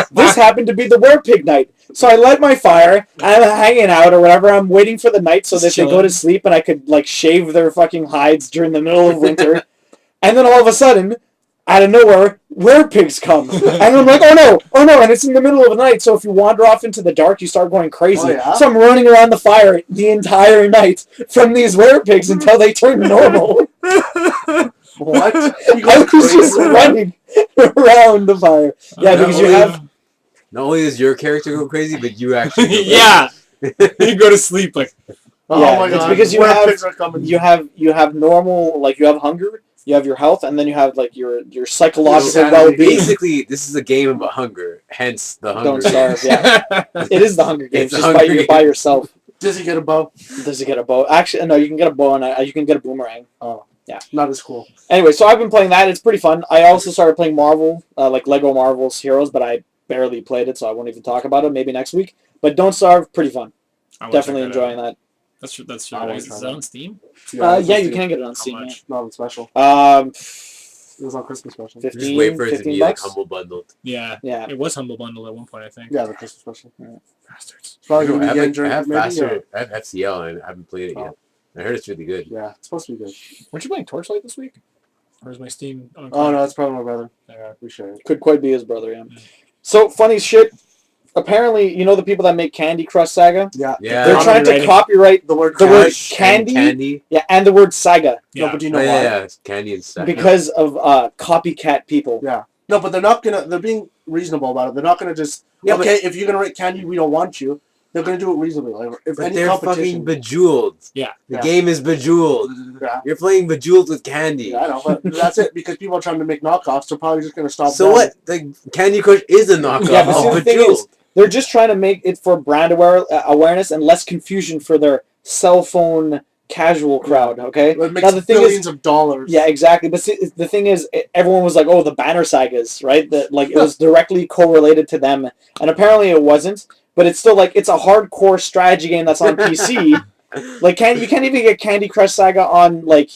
this happened to be the werepig night. So I light my fire, I'm hanging out or whatever, I'm waiting for the night so that they go to sleep and I could like shave their fucking hides during the middle of winter. And then all of a sudden, out of nowhere, werepigs come. And I'm like, oh no, and it's in the middle of the night, so if you wander off into the dark, you start going crazy. Oh, yeah? So I'm running around the fire the entire night from these werepigs until they turn normal. What? I was just running around the fire. Yeah, because you have... Not only does your character go crazy, but you actually go yeah. You go to sleep like... Oh yeah, my God. it's because you have normal, like you have hunger, you have your health, and then you have like your psychological well-being. Basically, this is a game about hunger, hence the Hunger Don't starve, yeah. It is the Hunger Games, It's just the Hunger by yourself. Does he get a bow? Does he get a bow? Actually, no, you can get a bow and you can get a boomerang. Oh. Yeah. Not as cool. Anyway, so I've been playing that. It's pretty fun. I also started playing Marvel, like Lego Marvel's Heroes, but I barely played it, so I won't even talk about it. Maybe next week. But Don't Starve, pretty fun. Definitely enjoying that. That's true. Is that on Steam? Yeah, you can get it on Steam. Yeah. Not on special. It was on Christmas special. 15, Just wait for it to be like $15? humble bundled. Yeah. Yeah. It was Humble Bundle at one point, I think. Yeah, the Christmas special. Bastards. It's probably I gonna be have, during I have maybe, faster. I have FCL and I haven't played it yet. I heard it's really good. Yeah, it's supposed to be good. Weren't you playing Torchlight this week? Or is my Steam on? Oh no, that's probably my brother. Yeah. We share it. Could quite be his brother, yeah. So, funny shit. Apparently, you know the people that make Candy Crush Saga? Yeah. They're trying to copyright the word candy. Yeah, and the word Saga. Yeah. No, but do you know why? Yeah, it's Candy and Saga. Because of copycat people. Yeah. No, but they're not gonna. They're being reasonable about it. They're not gonna just. Yeah, okay, if you're gonna write Candy, we don't want you. They're gonna do it reasonably. Like, if But any they're competition. fucking bejeweled. Yeah. The game is bejeweled. Yeah. You're playing Bejeweled with Candy. Yeah, I know, but that's it. Because people are trying to make knockoffs, they're probably just gonna stop. So them. what? The Candy Crush is a knockoff Yeah, but see, of the thing Bejeweled. is, they're just trying to make it for brand awareness and less confusion for their cell phone casual crowd. Okay, It makes now the thing billions is, of dollars. yeah, exactly. But see, the thing is, everyone was like, "Oh, the banner sagas," right? That like it was directly correlated to them, and apparently it wasn't. But it's still like it's a hardcore strategy game that's on PC. Like, you can't even get Candy Crush Saga on like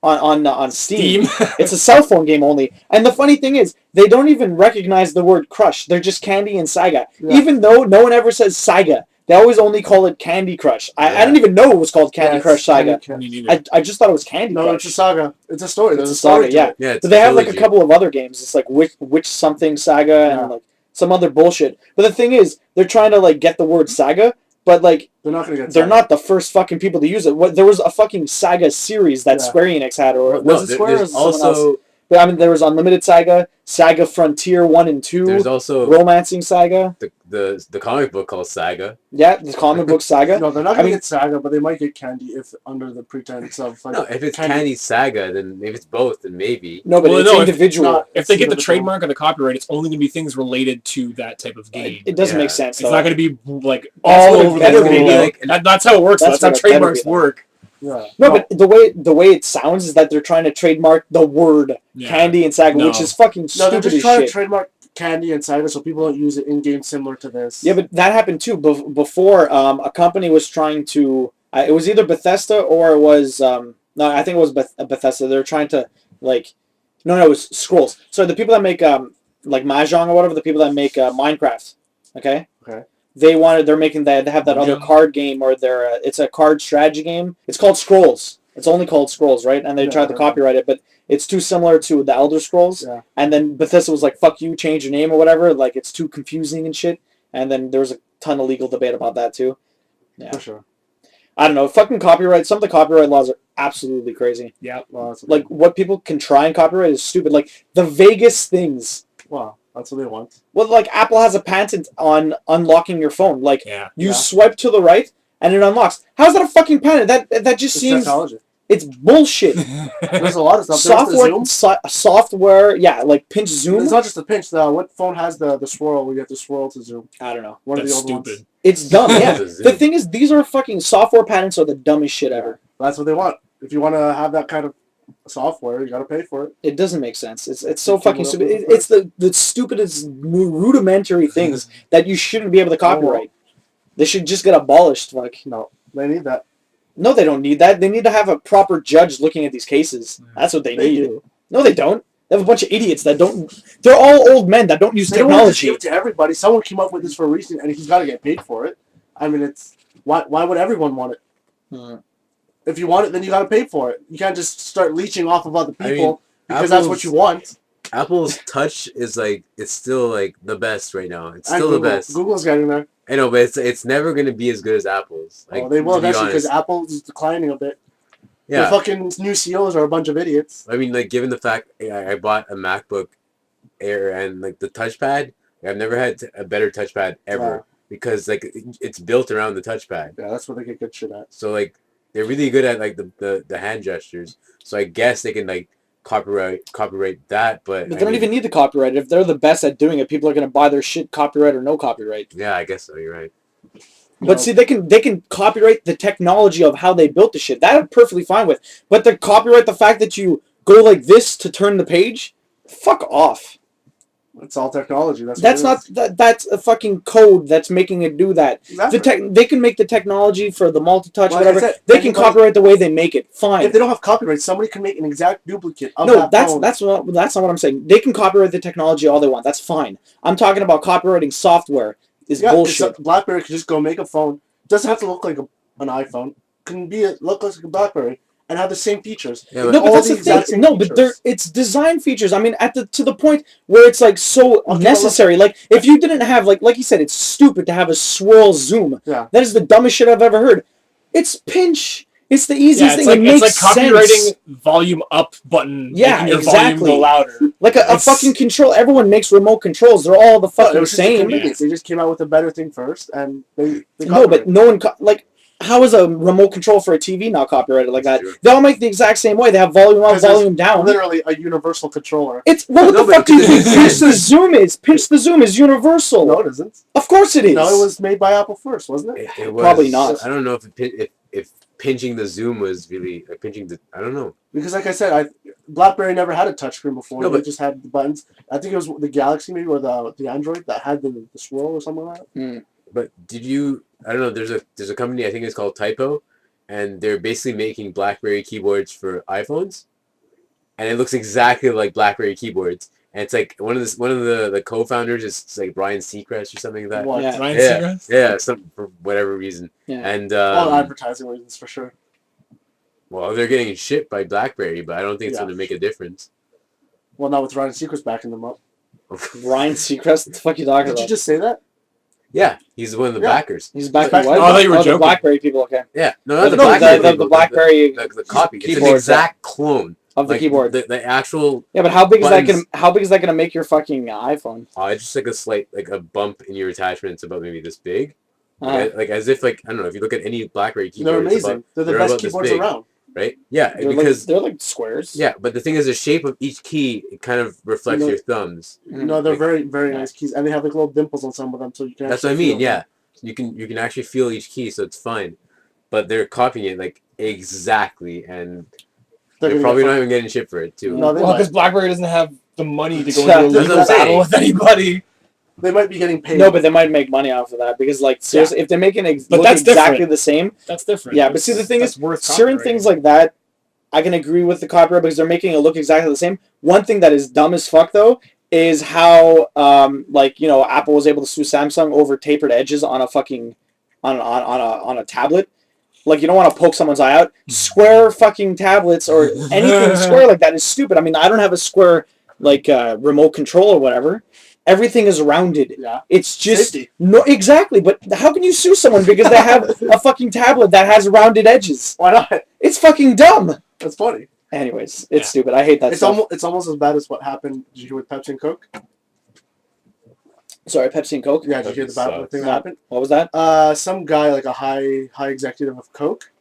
on Steam. It's a cell phone game only. And the funny thing is, they don't even recognize the word Crush. They're just Candy and Saga. Yeah. Even though no one ever says Saga, they always only call it Candy Crush. I didn't even know it was called Candy Yeah, Crush Saga. Me neither. I just thought it was Candy No, Crush. it's a saga. It's a story. It's There's a a story saga, to yeah. it. Yeah, it's But they have like a trilogy. couple of other games. It's like which something Saga Yeah. and like some other bullshit. But the thing is, they're trying to like get the word Saga, but like They're not gonna get. they're saga. not the first fucking people to use it. There was a fucking Saga series that Yeah. Square Enix had, or Was No, it Square or there's someone also But I mean, there was Unlimited Saga, Saga Frontier 1 and 2, there's also Romancing Saga. the comic book called Saga. Yeah, the comic book Saga. No, they're not I gonna mean- get saga, but they might get candy if under the pretense of like. No, if it's Candy Saga, then if it's both, then maybe. No, but Well, it's no, if individual. not- If they get the individual. trademark or the copyright, it's only going to be things related to that type of game. It doesn't Yeah. make sense. It's Though. not going to be like That's all what it over the better world. be, though. Like, That's how it works. That's That's how what it better trademarks be, though. work. Yeah. No, but the way it sounds is that they're trying to trademark the word Yeah. Candy and Saga, No. which is fucking No, stupid they're just as trying shit. to trademark candy and saga so people don't use it in games similar to this. Yeah, but that happened too. Before a company was trying to, it was either Bethesda or it was no, I think it was Bethesda. They're trying to like, no, it was Scrolls. So the people that make like Mahjong or whatever, the people that make Minecraft, okay. Okay. They're making that. They have that other Mahjong? card game, or it's a card strategy game. It's called Scrolls. It's only called Scrolls, right? And they Yeah, tried to yeah. copyright it, but it's too similar to the Elder Scrolls. Yeah. And then Bethesda was like, "Fuck you, change your name or whatever." Like it's too confusing and shit. And then there was a ton of legal debate about that too. Yeah. For sure. I don't know. Fucking copyright. Some of the copyright laws are absolutely crazy. Yeah. Well, that's Like what people can try and copyright is stupid. Like the Vegas things. wow, that's what they want. Well, like Apple has a patent on unlocking your phone. Like Yeah. you Yeah. swipe to the right and it unlocks. How's that a fucking patent? That just It's seems technology. it's bullshit. There's a lot of stuff. There's the Software, zoom. software, yeah, like pinch zoom. It's not just the pinch. What phone has the swirl? We get the swirl to zoom. I don't know. One of That's the old stupid. ones. It's dumb. Yeah. The zoom. The thing is, these are fucking software patents are the dumbest shit ever. That's what they want. If you want to have that kind of software, you got to pay for it. It doesn't make sense. It's so You fucking can't stupid. look at It's the stupidest rudimentary things that you shouldn't be able to copyright. They should just get abolished. Like, No, they need that. no, they don't need that. They need to have a proper judge looking at these cases. That's what they They need. do. No, they don't. They have a bunch of idiots that don't. They're all old men that don't use They don't want to just technology. give it to everybody. Someone came up with this for a reason, and he's got to get paid for it. I mean, it's why would everyone want it? Hmm. If you want it, then you got to pay for it. You can't just start leeching off of other I people mean, because that's what Apple's- you want. Apple's Touch is like it's still like the best right now. It's And still Google. the best. Google's getting there. I know, but it's never gonna be as good as Apple's. Like, Oh, they will to be eventually because honest. Apple's declining a bit. The Yeah, fucking new CEOs are a bunch of idiots. I mean, like given the fact I bought a MacBook Air and like the touchpad, I've never had a better touchpad ever because like it's built around the touchpad. Yeah, that's what they get good shit at. So like they're really good at like the hand gestures. So I guess they can like copyright that, but But they don't even need to copyright it. If they're the best at doing it, people are going to buy their shit, copyright or no copyright. Yeah, I guess so. You're right. But see, they can copyright the technology of how they built the shit. That I'm perfectly fine with. But to copyright the fact that you go like this to turn the page, fuck off. It's all technology. That's That's what not that's a fucking code that's making it do that. Exactly. They can make the technology for the multi-touch, Like I whatever. said, They can anybody- copyright the way they make it. Fine. If they don't have copyright, somebody can make an exact duplicate of No, that that's phone. that's not what I'm saying. They can copyright the technology all they want. That's fine. I'm talking about copywriting software. Is Yeah, bullshit. BlackBerry could just go make a phone. It doesn't have to look like an iPhone. It can look like a BlackBerry and have the same features. Yeah, No, but but all that's the the exact thing. same No, but features. it's design features. I mean, to the point where it's like so Okay, necessary. Like if you didn't have like you said, it's stupid to have a swirl zoom. Yeah. That is the dumbest shit I've ever heard. It's pinch. It's the easiest Yeah, it's thing. like, It makes it's like sense. copywriting volume up button. Yeah, making your exactly. volume go louder. Like a It's- fucking control. Everyone makes remote controls. They're all the But fucking it was just a same. convenience. They just came out with a better thing first, and they No, but no one like. How is a remote control for a TV not copyrighted like that? Sure. They all make the exact same way. They have volume up, 'Cause there's volume down. literally a universal controller. It's what No, the but fuck do you because think it makes pinch the sense. zoom is? Pinch the zoom is universal. No, it isn't. Of course it is. No, it was made by Apple first, wasn't it? It was, Probably not. I don't know if if pinching the zoom was really pinching the, I don't know. Because like I said, BlackBerry never had a touchscreen before. No, They but- just had the buttons. I think it was the Galaxy maybe or the Android that had the swirl or something like that. But did you? I don't know. There's a company, I think it's called Typo, and they're basically making BlackBerry keyboards for iPhones, and it looks exactly like BlackBerry keyboards. And it's like one of the co-founders is like Brian Seacrest or something like that. What? Yeah. Ryan Yeah, Seacrest? yeah, some for whatever reason. Yeah. And All advertising reasons for sure. well, they're getting shipped by BlackBerry, but I don't think it's Yeah. going to make a difference. Well, now with Ryan Seacrest backing them up. Ryan Seacrest, what the fuck are you talking Did about? you just say that? Yeah, he's one of the Yeah. backers. He's back Back- in what? Oh, I thought you were the joking. BlackBerry people, okay. Yeah, no, not the No, BlackBerry. the people, BlackBerry the copy. It's an keyboard, exact clone of the like, keyboard. The actual. Yeah, but how big is that buttons. gonna make your fucking iPhone? It's just like a slight like a bump in your attachment. It's about maybe this big. Uh, Like as if like I don't know if you look at any BlackBerry keyboard. They're it's amazing. about- They're the they're best about this keyboards big. around. Right? Yeah, they're because like squares. yeah, but the thing is, the shape of each key it kind of reflects No. your thumbs. No, they're Like- very, very nice keys, and they have like little dimples on some of them, so you can. That's what I actually mean. feel Yeah, you can actually feel each key, so it's fine. But they're copying it like exactly, and they're gonna probably get not even getting shit for it too. No, they Well, might. because BlackBerry doesn't have the money to go Yeah, into a that's what legal I'm saying. battle with anybody. They might be getting paid. No, but they might make money off of that because, like, seriously, if they're making But look that's exactly different. the same, That's different. yeah. But see, the thing That's is, worth certain copyrighting. things like that, I can agree with the copyright because they're making it look exactly the same. One thing that is dumb as fuck though is how, like, you know, Apple was able to sue Samsung over tapered edges on a fucking on a tablet. Like, you don't want to poke someone's eye out. Square fucking tablets or anything square like that is stupid. I mean, I don't have a square like remote control or whatever. Everything is rounded. Yeah. It's just Safety. no exactly. But how can you sue someone because they have a fucking tablet that has rounded edges? Why not? It's fucking dumb. That's funny. Anyways, it's Yeah. stupid. I hate that It's stuff. it's almost as bad as what happened. Did you hear with Pepsi and Coke? Sorry, Pepsi and Coke. Yeah, did you hear the bad sucks. thing that No. happened? What was that? Some guy, like a high executive of Coke,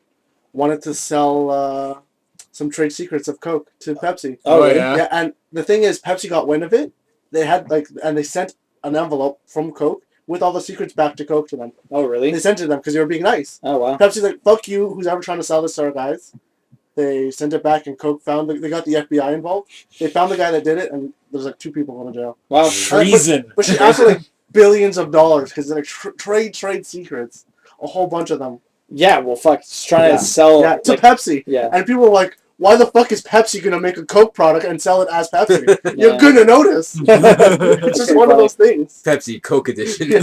wanted to sell some trade secrets of Coke to Pepsi. Oh, really? yeah. Yeah, and the thing is, Pepsi got wind of it. They had and they sent an envelope from Coke with all the secrets back to Coke to them. Oh, really? They sent it to them because they were being nice. Oh, wow. Pepsi's like, "Fuck you, who's ever trying to sell this to our guys." They sent it back, and Coke found they got the FBI involved. They found the guy that did it, and there's like 2 people going to jail. Wow. Treason. But she asked for like billions of dollars because they're like trade secrets, a whole bunch of them. Yeah. Well, fuck. Just trying Yeah. to sell. Yeah, to like, Pepsi. yeah. And people were like, "Why the fuck is Pepsi gonna make a Coke product and sell it as Pepsi? You're Yeah. gonna notice." It's just one of those things. Pepsi Coke edition.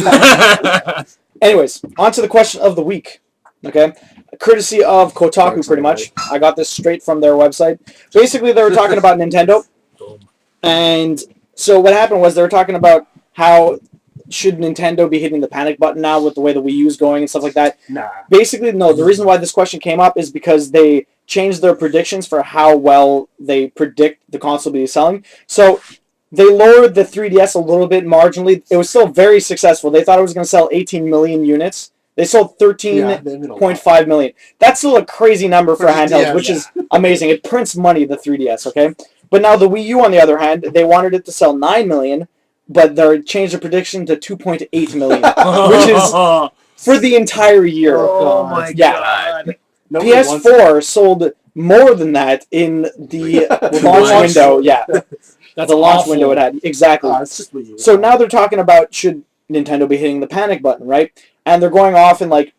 Anyways, on to the question of the week. Okay, courtesy of Kotaku, pretty much. I got this straight from their website. Basically, they were talking about Nintendo, and so what happened was they were talking about how should Nintendo be hitting the panic button now with the way the Wii U is going and stuff like that. Nah. Basically, no. The reason why this question came up is because they changed their predictions for how well they predict the console will be selling. So they lowered the 3DS a little bit marginally. It was still very successful. They thought it was going to sell 18 million units. They sold Yeah, they made a lot. 13.5 million. That's still a crazy number for For the handhelds, DS, which yeah. is amazing. It prints money, the 3DS, okay? But now the Wii U, on the other hand, they wanted it to sell 9 million, but they changed the prediction to 2.8 million, which is for the entire year. Oh my Yeah. god. Nobody wants it. PS4 sold more than that in the launch Launch. window. Yeah, That's the launch awful. window it had. Exactly. It's just Wii U. So now they're talking about should Nintendo be hitting the panic button, right? And they're going off and like,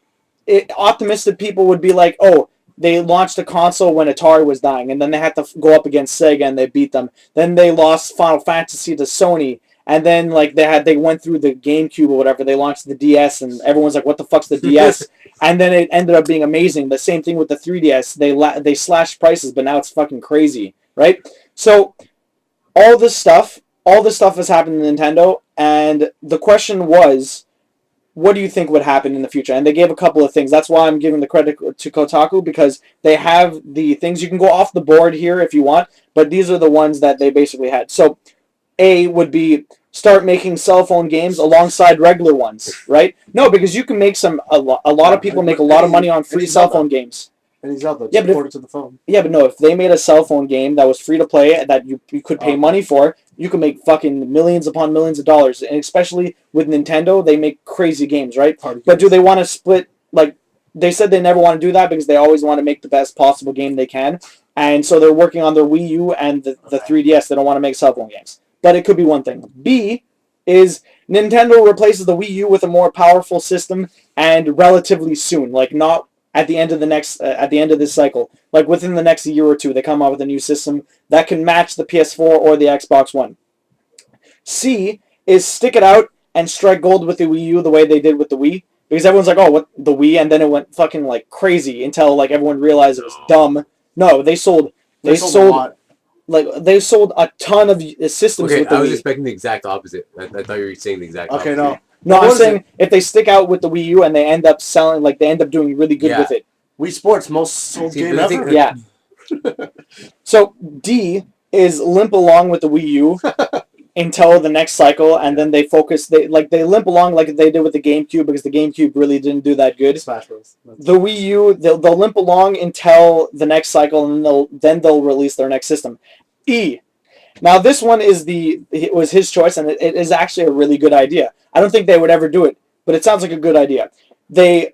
optimistic people would be like, oh, they launched a console when Atari was dying, and then they had to go up against Sega and they beat them. Then they lost Final Fantasy to Sony, and then like they went through the GameCube or whatever. They launched the DS, and everyone's like, what the fuck's the DS? And then it ended up being amazing. The same thing with the 3DS. They slashed prices, but now it's fucking crazy, right? So all this stuff has happened to Nintendo, and the question was, what do you think would happen in the future? And they gave a couple of things. That's why I'm giving the credit to Kotaku, because they have the things. You can go off the board here if you want, but these are the ones that they basically had. So A would be start making cell phone games alongside regular ones, right? No, because you can make a lot of people make a lot of money on free cell phone games. And Zelda, Yeah, just but port it to the phone. Yeah, but no, if they made a cell phone game that was free to play, that you could pay money for, you could make fucking millions upon millions of dollars. And especially with Nintendo, they make crazy games, right? Party But do games. they want to split, like, they said they never want to do that because they always want to make the best possible game they can. And so they're working on their Wii U and the 3DS. They don't want to make cell phone games. But it could be one thing. B is Nintendo replaces the Wii U with a more powerful system and relatively soon. Like not at the end of this cycle. Like within the next year or two, they come out with a new system that can match the PS4 or the Xbox One. C is stick it out and strike gold with the Wii U the way they did with the Wii. Because everyone's like, oh, what, the Wii? And then it went fucking like crazy until like everyone realized it was dumb. No, they sold a lot. they sold a ton of systems Okay, with the I was Wii. expecting the exact opposite. I thought you were saying the exact Okay, opposite. no. No, What I'm was saying if they stick out with the Wii U and they end up selling, like they end up doing really good Yeah. with it. Wii Sports, most sold See, game but I think ever. Yeah. So D is limp along with the Wii U until the next cycle, and then they focus. They limp along like they did with the GameCube because the GameCube really didn't do that good. Smash Bros. The Wii U, they'll limp along until the next cycle, and then they'll release their next system. E. Now this one it was his choice, and it is actually a really good idea. I don't think they would ever do it, but it sounds like a good idea. They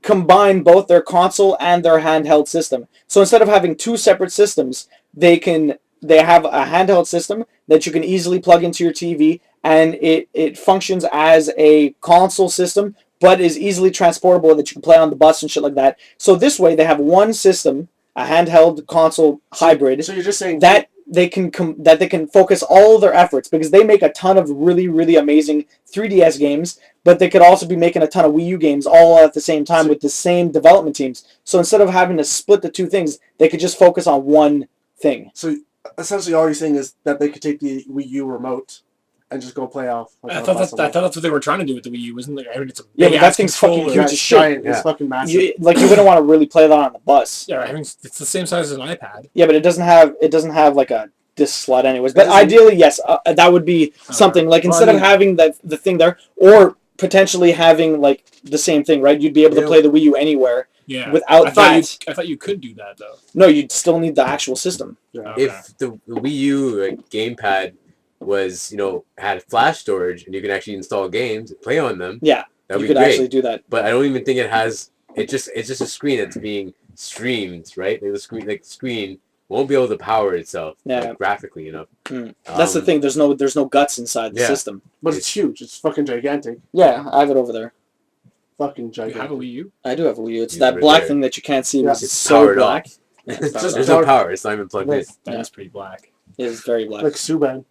combine both their console and their handheld system. So instead of having two separate systems, they have a handheld system that you can easily plug into your TV, and it functions as a console system, but is easily transportable that you can play on the bus and shit like that. So this way, they have one system, a handheld console hybrid, So you're just saying that they can focus all their efforts, because they make a ton of really, really amazing 3DS games, but they could also be making a ton of Wii U games all at the same time with the same development teams. So instead of having to split the two things, they could just focus on one thing. So essentially, all you're saying is that they could take the Wii U remote and just go play off. I thought that's what they were trying to do with the Wii U, wasn't it? I mean, it's a Yeah, big but that ass thing's fucking controller. huge It's as shit. giant. Yeah. It's fucking massive. You wouldn't want to really play that on the bus. Yeah, I mean, it's the same size as an iPad. Yeah, but it doesn't have like a disc slot anyways. But Doesn't- ideally, yes, that would be something like Well, instead I mean- of having the thing there, or potentially having like the same thing, right? You'd be able to Yeah. play the Wii U anywhere Yeah. without I thought that. I thought you could do that though. No, you'd still need the actual system. Yeah. Okay. If the Wii U gamepad was, had flash storage and you can actually install games and play on them, Yeah, that'd you be could great. actually do that. But I don't even think it has. It's just a screen that's being streamed, right? Like the screen won't be able to power itself, Yeah. graphically, That's the thing. There's no guts inside the Yeah. system. But it's huge. It's fucking gigantic. Yeah, I have it over there. Fucking You gigantic. have a Wii U? I do have a Wii U. It's Use that it right black there. thing that you can't see. Yeah. Because It's it's so powered black. off. Yeah, it's powered just off. There's no power. It's not even plugged in. That is pretty black. It is very black. Like Subban.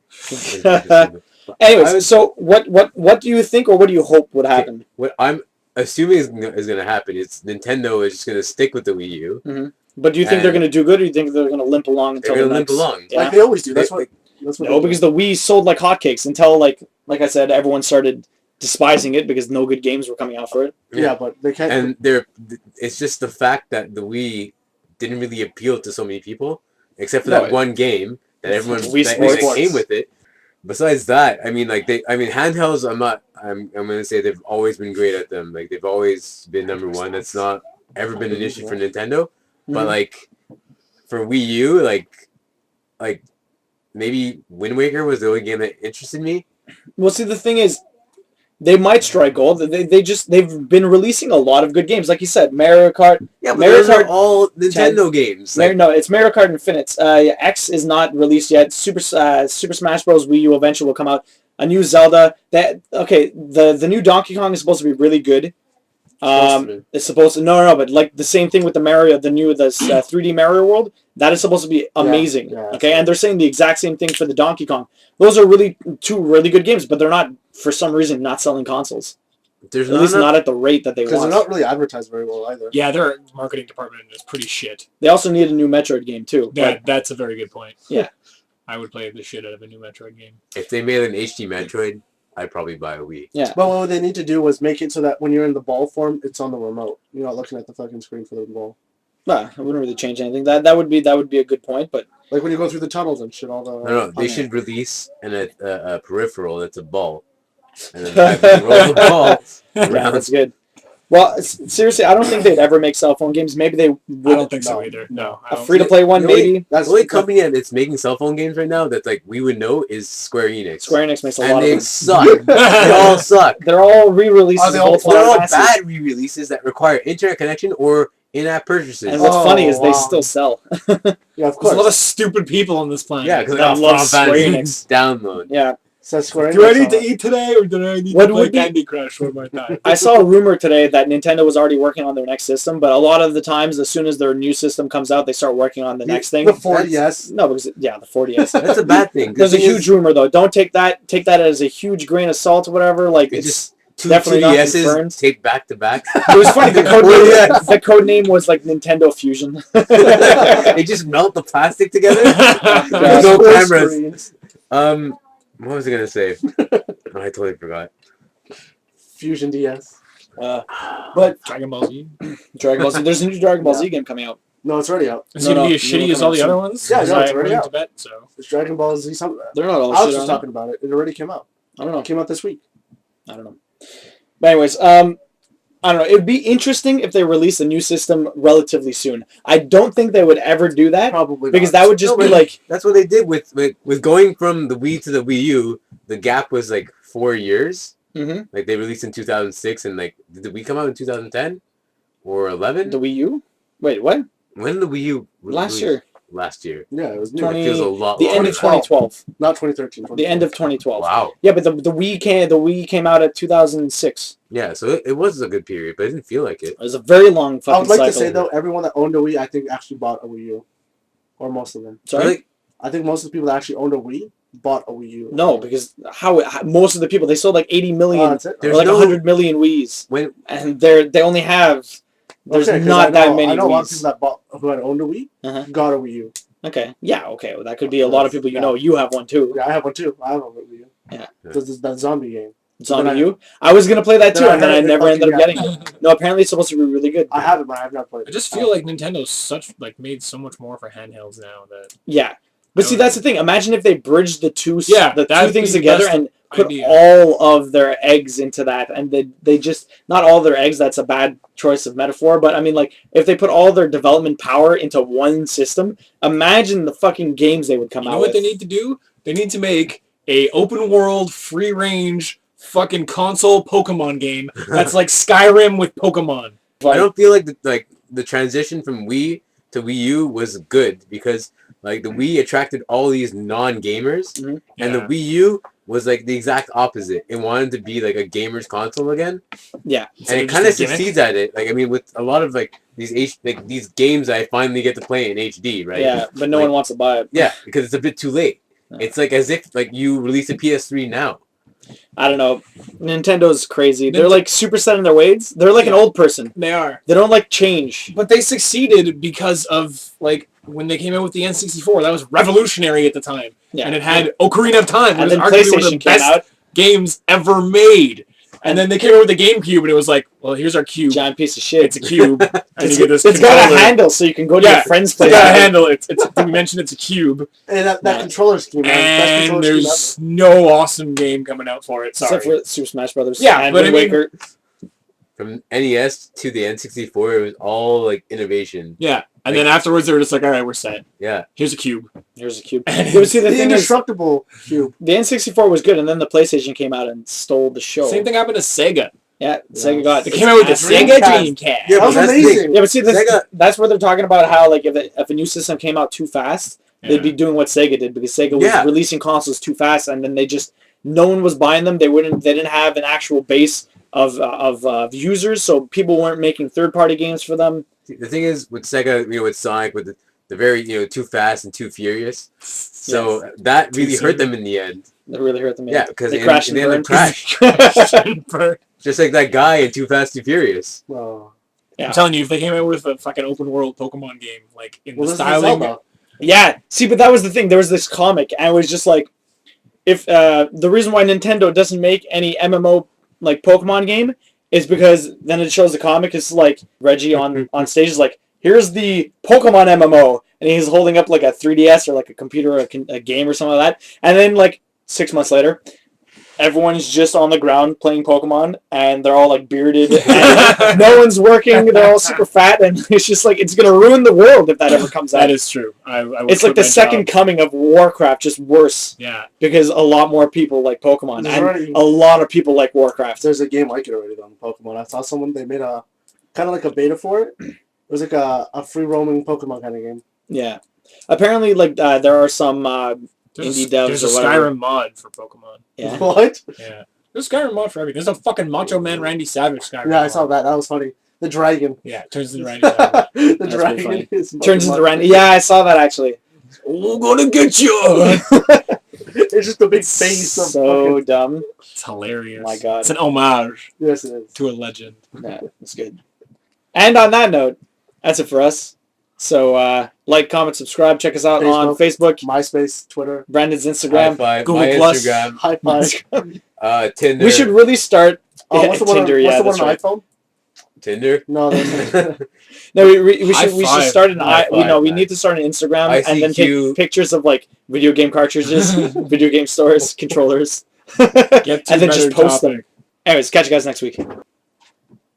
Anyways, I would- so what do you think, or what do you hope would happen? What I'm assuming is going to happen is Nintendo is just going to stick with the Wii U. But do you think they're And- going to do good, or do you think they're going to limp along until They're the going to limp next? along. Yeah. Like they always do. That's They- what. That's what. No, because the Wii sold like hotcakes until like I said, everyone started despising it because no good games were coming out for it. Yeah, but they can't. And it's just the fact that the Wii didn't really appeal to so many people, except for No, that one game that everyone Wii that Sports. came with it. Besides that, I mean, handhelds. I'm gonna say they've always been great at them. Like they've always been number one. That's not ever been an issue for Nintendo. But Mhm. like for Wii U, like maybe Wind Waker was the only game that interested me. Well, see, the thing is, they might strike gold. They've been releasing a lot of good games, like you said, Mario Kart. Yeah, but Mario those are Kart all Nintendo games. Like, No, it's Mario Kart Infinite. X is not released yet. Super Smash Bros. Wii U eventually will come out. A new Zelda. The new Donkey Kong is supposed to be really good. It's supposed to but like the same thing with the 3D Mario World. That is supposed to be amazing. yeah, Okay, and they're saying the exact same thing for the Donkey Kong. Those are really two really good games, but they're not, for some reason, not selling consoles. there's At least not at the rate that they Because want. they're not really advertised very well either. Yeah, their marketing department is pretty shit. They also need a new Metroid game too. That's a very good point. Yeah. I would play the shit out of a new Metroid game. If they made an HD Metroid, I'd probably buy a Wii. Yeah. But what they need to do was make it so that when you're in the ball form, it's on the remote. You're not looking at the fucking screen for the ball. Well, it wouldn't really change anything. That would be a good point, but Like when you go through the tunnels and shit, all the. No, they should release a peripheral that's a ball, and then have you roll the ball yeah, around. that's good. Well, seriously, I don't think they'd ever make cell phone games. Maybe they would. I don't think so either. No. I A don't free-to-play one, The only- maybe. That's The only company that's making cell phone games right now that like we would know is Square Enix. Square Enix makes a and lot of they them. suck. They all suck. They're all re-releases. Are they of all- both They're all formats. bad re-releases that require internet connection or in-app purchases. And what's Oh, funny is they wow. still sell. Yeah, of There's a course. lot of stupid people on this planet. Yeah, because that I love love Square Fantasy Enix. download. Yeah. Says Square Do I Enix need to on it. eat today, or do I need What to play would be- Candy Crush one more time? I saw a rumor today that Nintendo was already working on their next system, but a lot of the times, as soon as their new system comes out, they start working on the next thing. The 40S. No, because yeah, the 40S. That's a bad thing. There's a huge rumor though. Don't take that as a huge grain of salt or whatever. Like It's it's just two definitely not 2DSs confirmed. taped back to back. It was funny. The code, Well, name, yeah. the code name was like Nintendo Fusion. They just melt the plastic together. There's no Split cameras. screens. What was I gonna say? Oh, I totally forgot. Fusion DS. But Dragon Ball Z. Dragon Ball Z. There's a new Dragon Ball Z game coming out. No, it's already out. Is No, it gonna no, be as no, shitty as no, all the no. other ones? Yeah, Because no, it's I'm already willing out. to bet, so. It's Dragon Ball Z. They're not all Alex shit was on talking about it. It already came out. I don't know. It came out this week. I don't know. But anyways, I don't know. It would be interesting if they released a new system relatively soon. I don't think they would ever do that Probably because not. that would just No, be but- like, That's what they did with going from the Wii to the Wii U. The gap was like 4 years. mhm, Like they released in 2006, and like did the Wii come out in 2010 or 11? the Wii U. Wait, what? When did the Wii U Last release? year, Last year. Yeah, it was new. 20 It feels a lot. the end of 2012. 2012. Not 2013. The end of 2012. Wow. Yeah, but the Wii came out at 2006. Yeah, so it was a good period, but it didn't feel like it. It was a very long fucking I would like cycle. to say though, everyone that owned a Wii, I think actually bought a Wii U, or most of them. Sorry? Like, I think most of the people that actually owned a Wii bought a Wii U. No, because how most of the people, they sold like 80 million That's it. or There's like no- 100 million Wiis, when and they only have there's Okay, 'cause not that many I know a lot of Wiis. people who had owned a Wii Uh-huh. got a Wii U. Okay, yeah, okay, well, that could be a lot of people you know. You have one too. Yeah, I have one too. I have a Wii U. Yeah. There's that zombie game. Zombie Then I- U. I was gonna play that too, then I and then I heard it never ended up fucking getting it. No, apparently it's supposed to be really good. I have it, but I have not played I it. just feel like Nintendo's made so much more for handhelds now that Yeah, but see, that's the thing. Imagine if they bridged the two Yeah, the two that'd things be the together best and put idea. all of their eggs into that, and they just not all their eggs. That's a bad choice of metaphor, but I mean, like if they put all their development power into one system, imagine the fucking games they would come you out know what with. they need to do? They need to make a open world, free range, fucking console Pokemon game that's like Skyrim with Pokemon. I don't feel like the transition from Wii to Wii U was good because like the Wii attracted all these non-gamers, Mhm. and the Yeah. Wii U was like the exact opposite. It wanted to be like a gamer's console again, Yeah, Instead and it of kind of just a gimmick. succeeds at it. Like I mean, with a lot of like these games I finally get to play in HD, right? yeah, but no Like- one wants to buy it. Yeah, because it's a bit too late. Yeah. It's like as if like you release a PS3 now. I don't know. Nintendo's crazy. They're Ninte- like super set in their ways. They're like an Yeah. old person. They are. They don't like change. But they succeeded because of like when they came out with the N64. That was revolutionary at the time. Yeah, And it had Ocarina of Time, and which is then arguably one of the PlayStation came best out. games ever made. And then they came out with the GameCube, and it was like, well, here's our cube. Giant piece of shit. It's a cube, and you It's get this got a controller. handle so you can go to Yeah, your friend's It's place. got a handle. It's we mentioned it's a cube, And that Yeah. controller scheme, man, best and controller scheme there's no awesome game coming out for it. Sorry. Except for Super Smash Brothers. Yeah, and but Wind I mean- Waker. From NES to the N64, it was all like innovation. Yeah, and then afterwards they were just like, all right, we're set. Yeah. Here's a cube. Here's a cube. And Yeah, but see, the The thing is, indestructible cube. the N64 was good, and then the PlayStation came out and stole the show. Same thing happened to Sega. Yeah, Sega got. They came out with the Sega Dreamcast. Dreamcast. Yeah, That but was that's the amazing. Yeah, but see, Sega- that's where they're talking about how like if a new system came out too fast, they'd be doing what Sega did because Sega was Yeah. releasing consoles too fast, and then no one was buying them. They didn't have an actual base of users, so people weren't making third-party games for them. The thing is with Sega, with Sonic, with the very Too Fast and Too Furious, so that Too really hurt soon. them in the end. That really hurt them. Yeah, because they in crashed the and end burned. they crashed, just like that guy in Too Fast, Too Furious. Well, Yeah. I'm telling you, if they came out with a fucking open world Pokemon game, like in well the this is styling, Zelda. Yeah, see, but that was the thing. There was this comic, and it was just like, if the reason why Nintendo doesn't make any MMO like Pokemon game is because then it shows the comic. It's like Reggie on stage is like, here's the Pokemon MMO, and he's holding up like a 3DS or like a computer or a game or something like that. And then like 6 months later, everyone's just on the ground playing Pokemon, and they're all like bearded, and no one's working. They're all super fat, and it's just like it's gonna ruin the world if that ever comes out. That is true. I would It's like quit the my second job. coming of Warcraft, just worse Yeah. because a lot more people like Pokemon, There's and already- a lot of people like Warcraft. There's a game like it already on Pokemon. I saw someone, they made a kind of like a beta for it. It was like a free roaming Pokemon kind of game. Yeah, apparently, like there are some There's indie a, devs there's or a whatever. Skyrim mod for Pokemon. Yeah, What? Yeah. There's a Skyrim mod for everything. There's a fucking Macho Man Randy Savage Skyrim Yeah, I mod. saw that. That was funny. The dragon. Yeah, it turns into Randy Savage. The pretty dragon funny. is turns into fucking Randy. Yeah, I saw that actually. We're gonna get you! It's just a big face of So fucking... dumb. It's hilarious. My God. It's an homage Yes, it is. to a legend. Yeah, it's good. And on that note, that's it for us. So like, comment, subscribe. Check us out on Facebook, MySpace, Twitter, Brandon's High Instagram. five. Google My Plus. Instagram. High Five. Tinder. We should really start What's the one Tinder. on, Yeah, what's that's the right. one on iPhone? Tinder. No, there's... No, we High should five. start an High we five, we man. need to start an Instagram and then ICQ. take pictures of like video game cartridges, video game stores, controllers, Get to and then just better post them. topic. Anyways, catch you guys next week.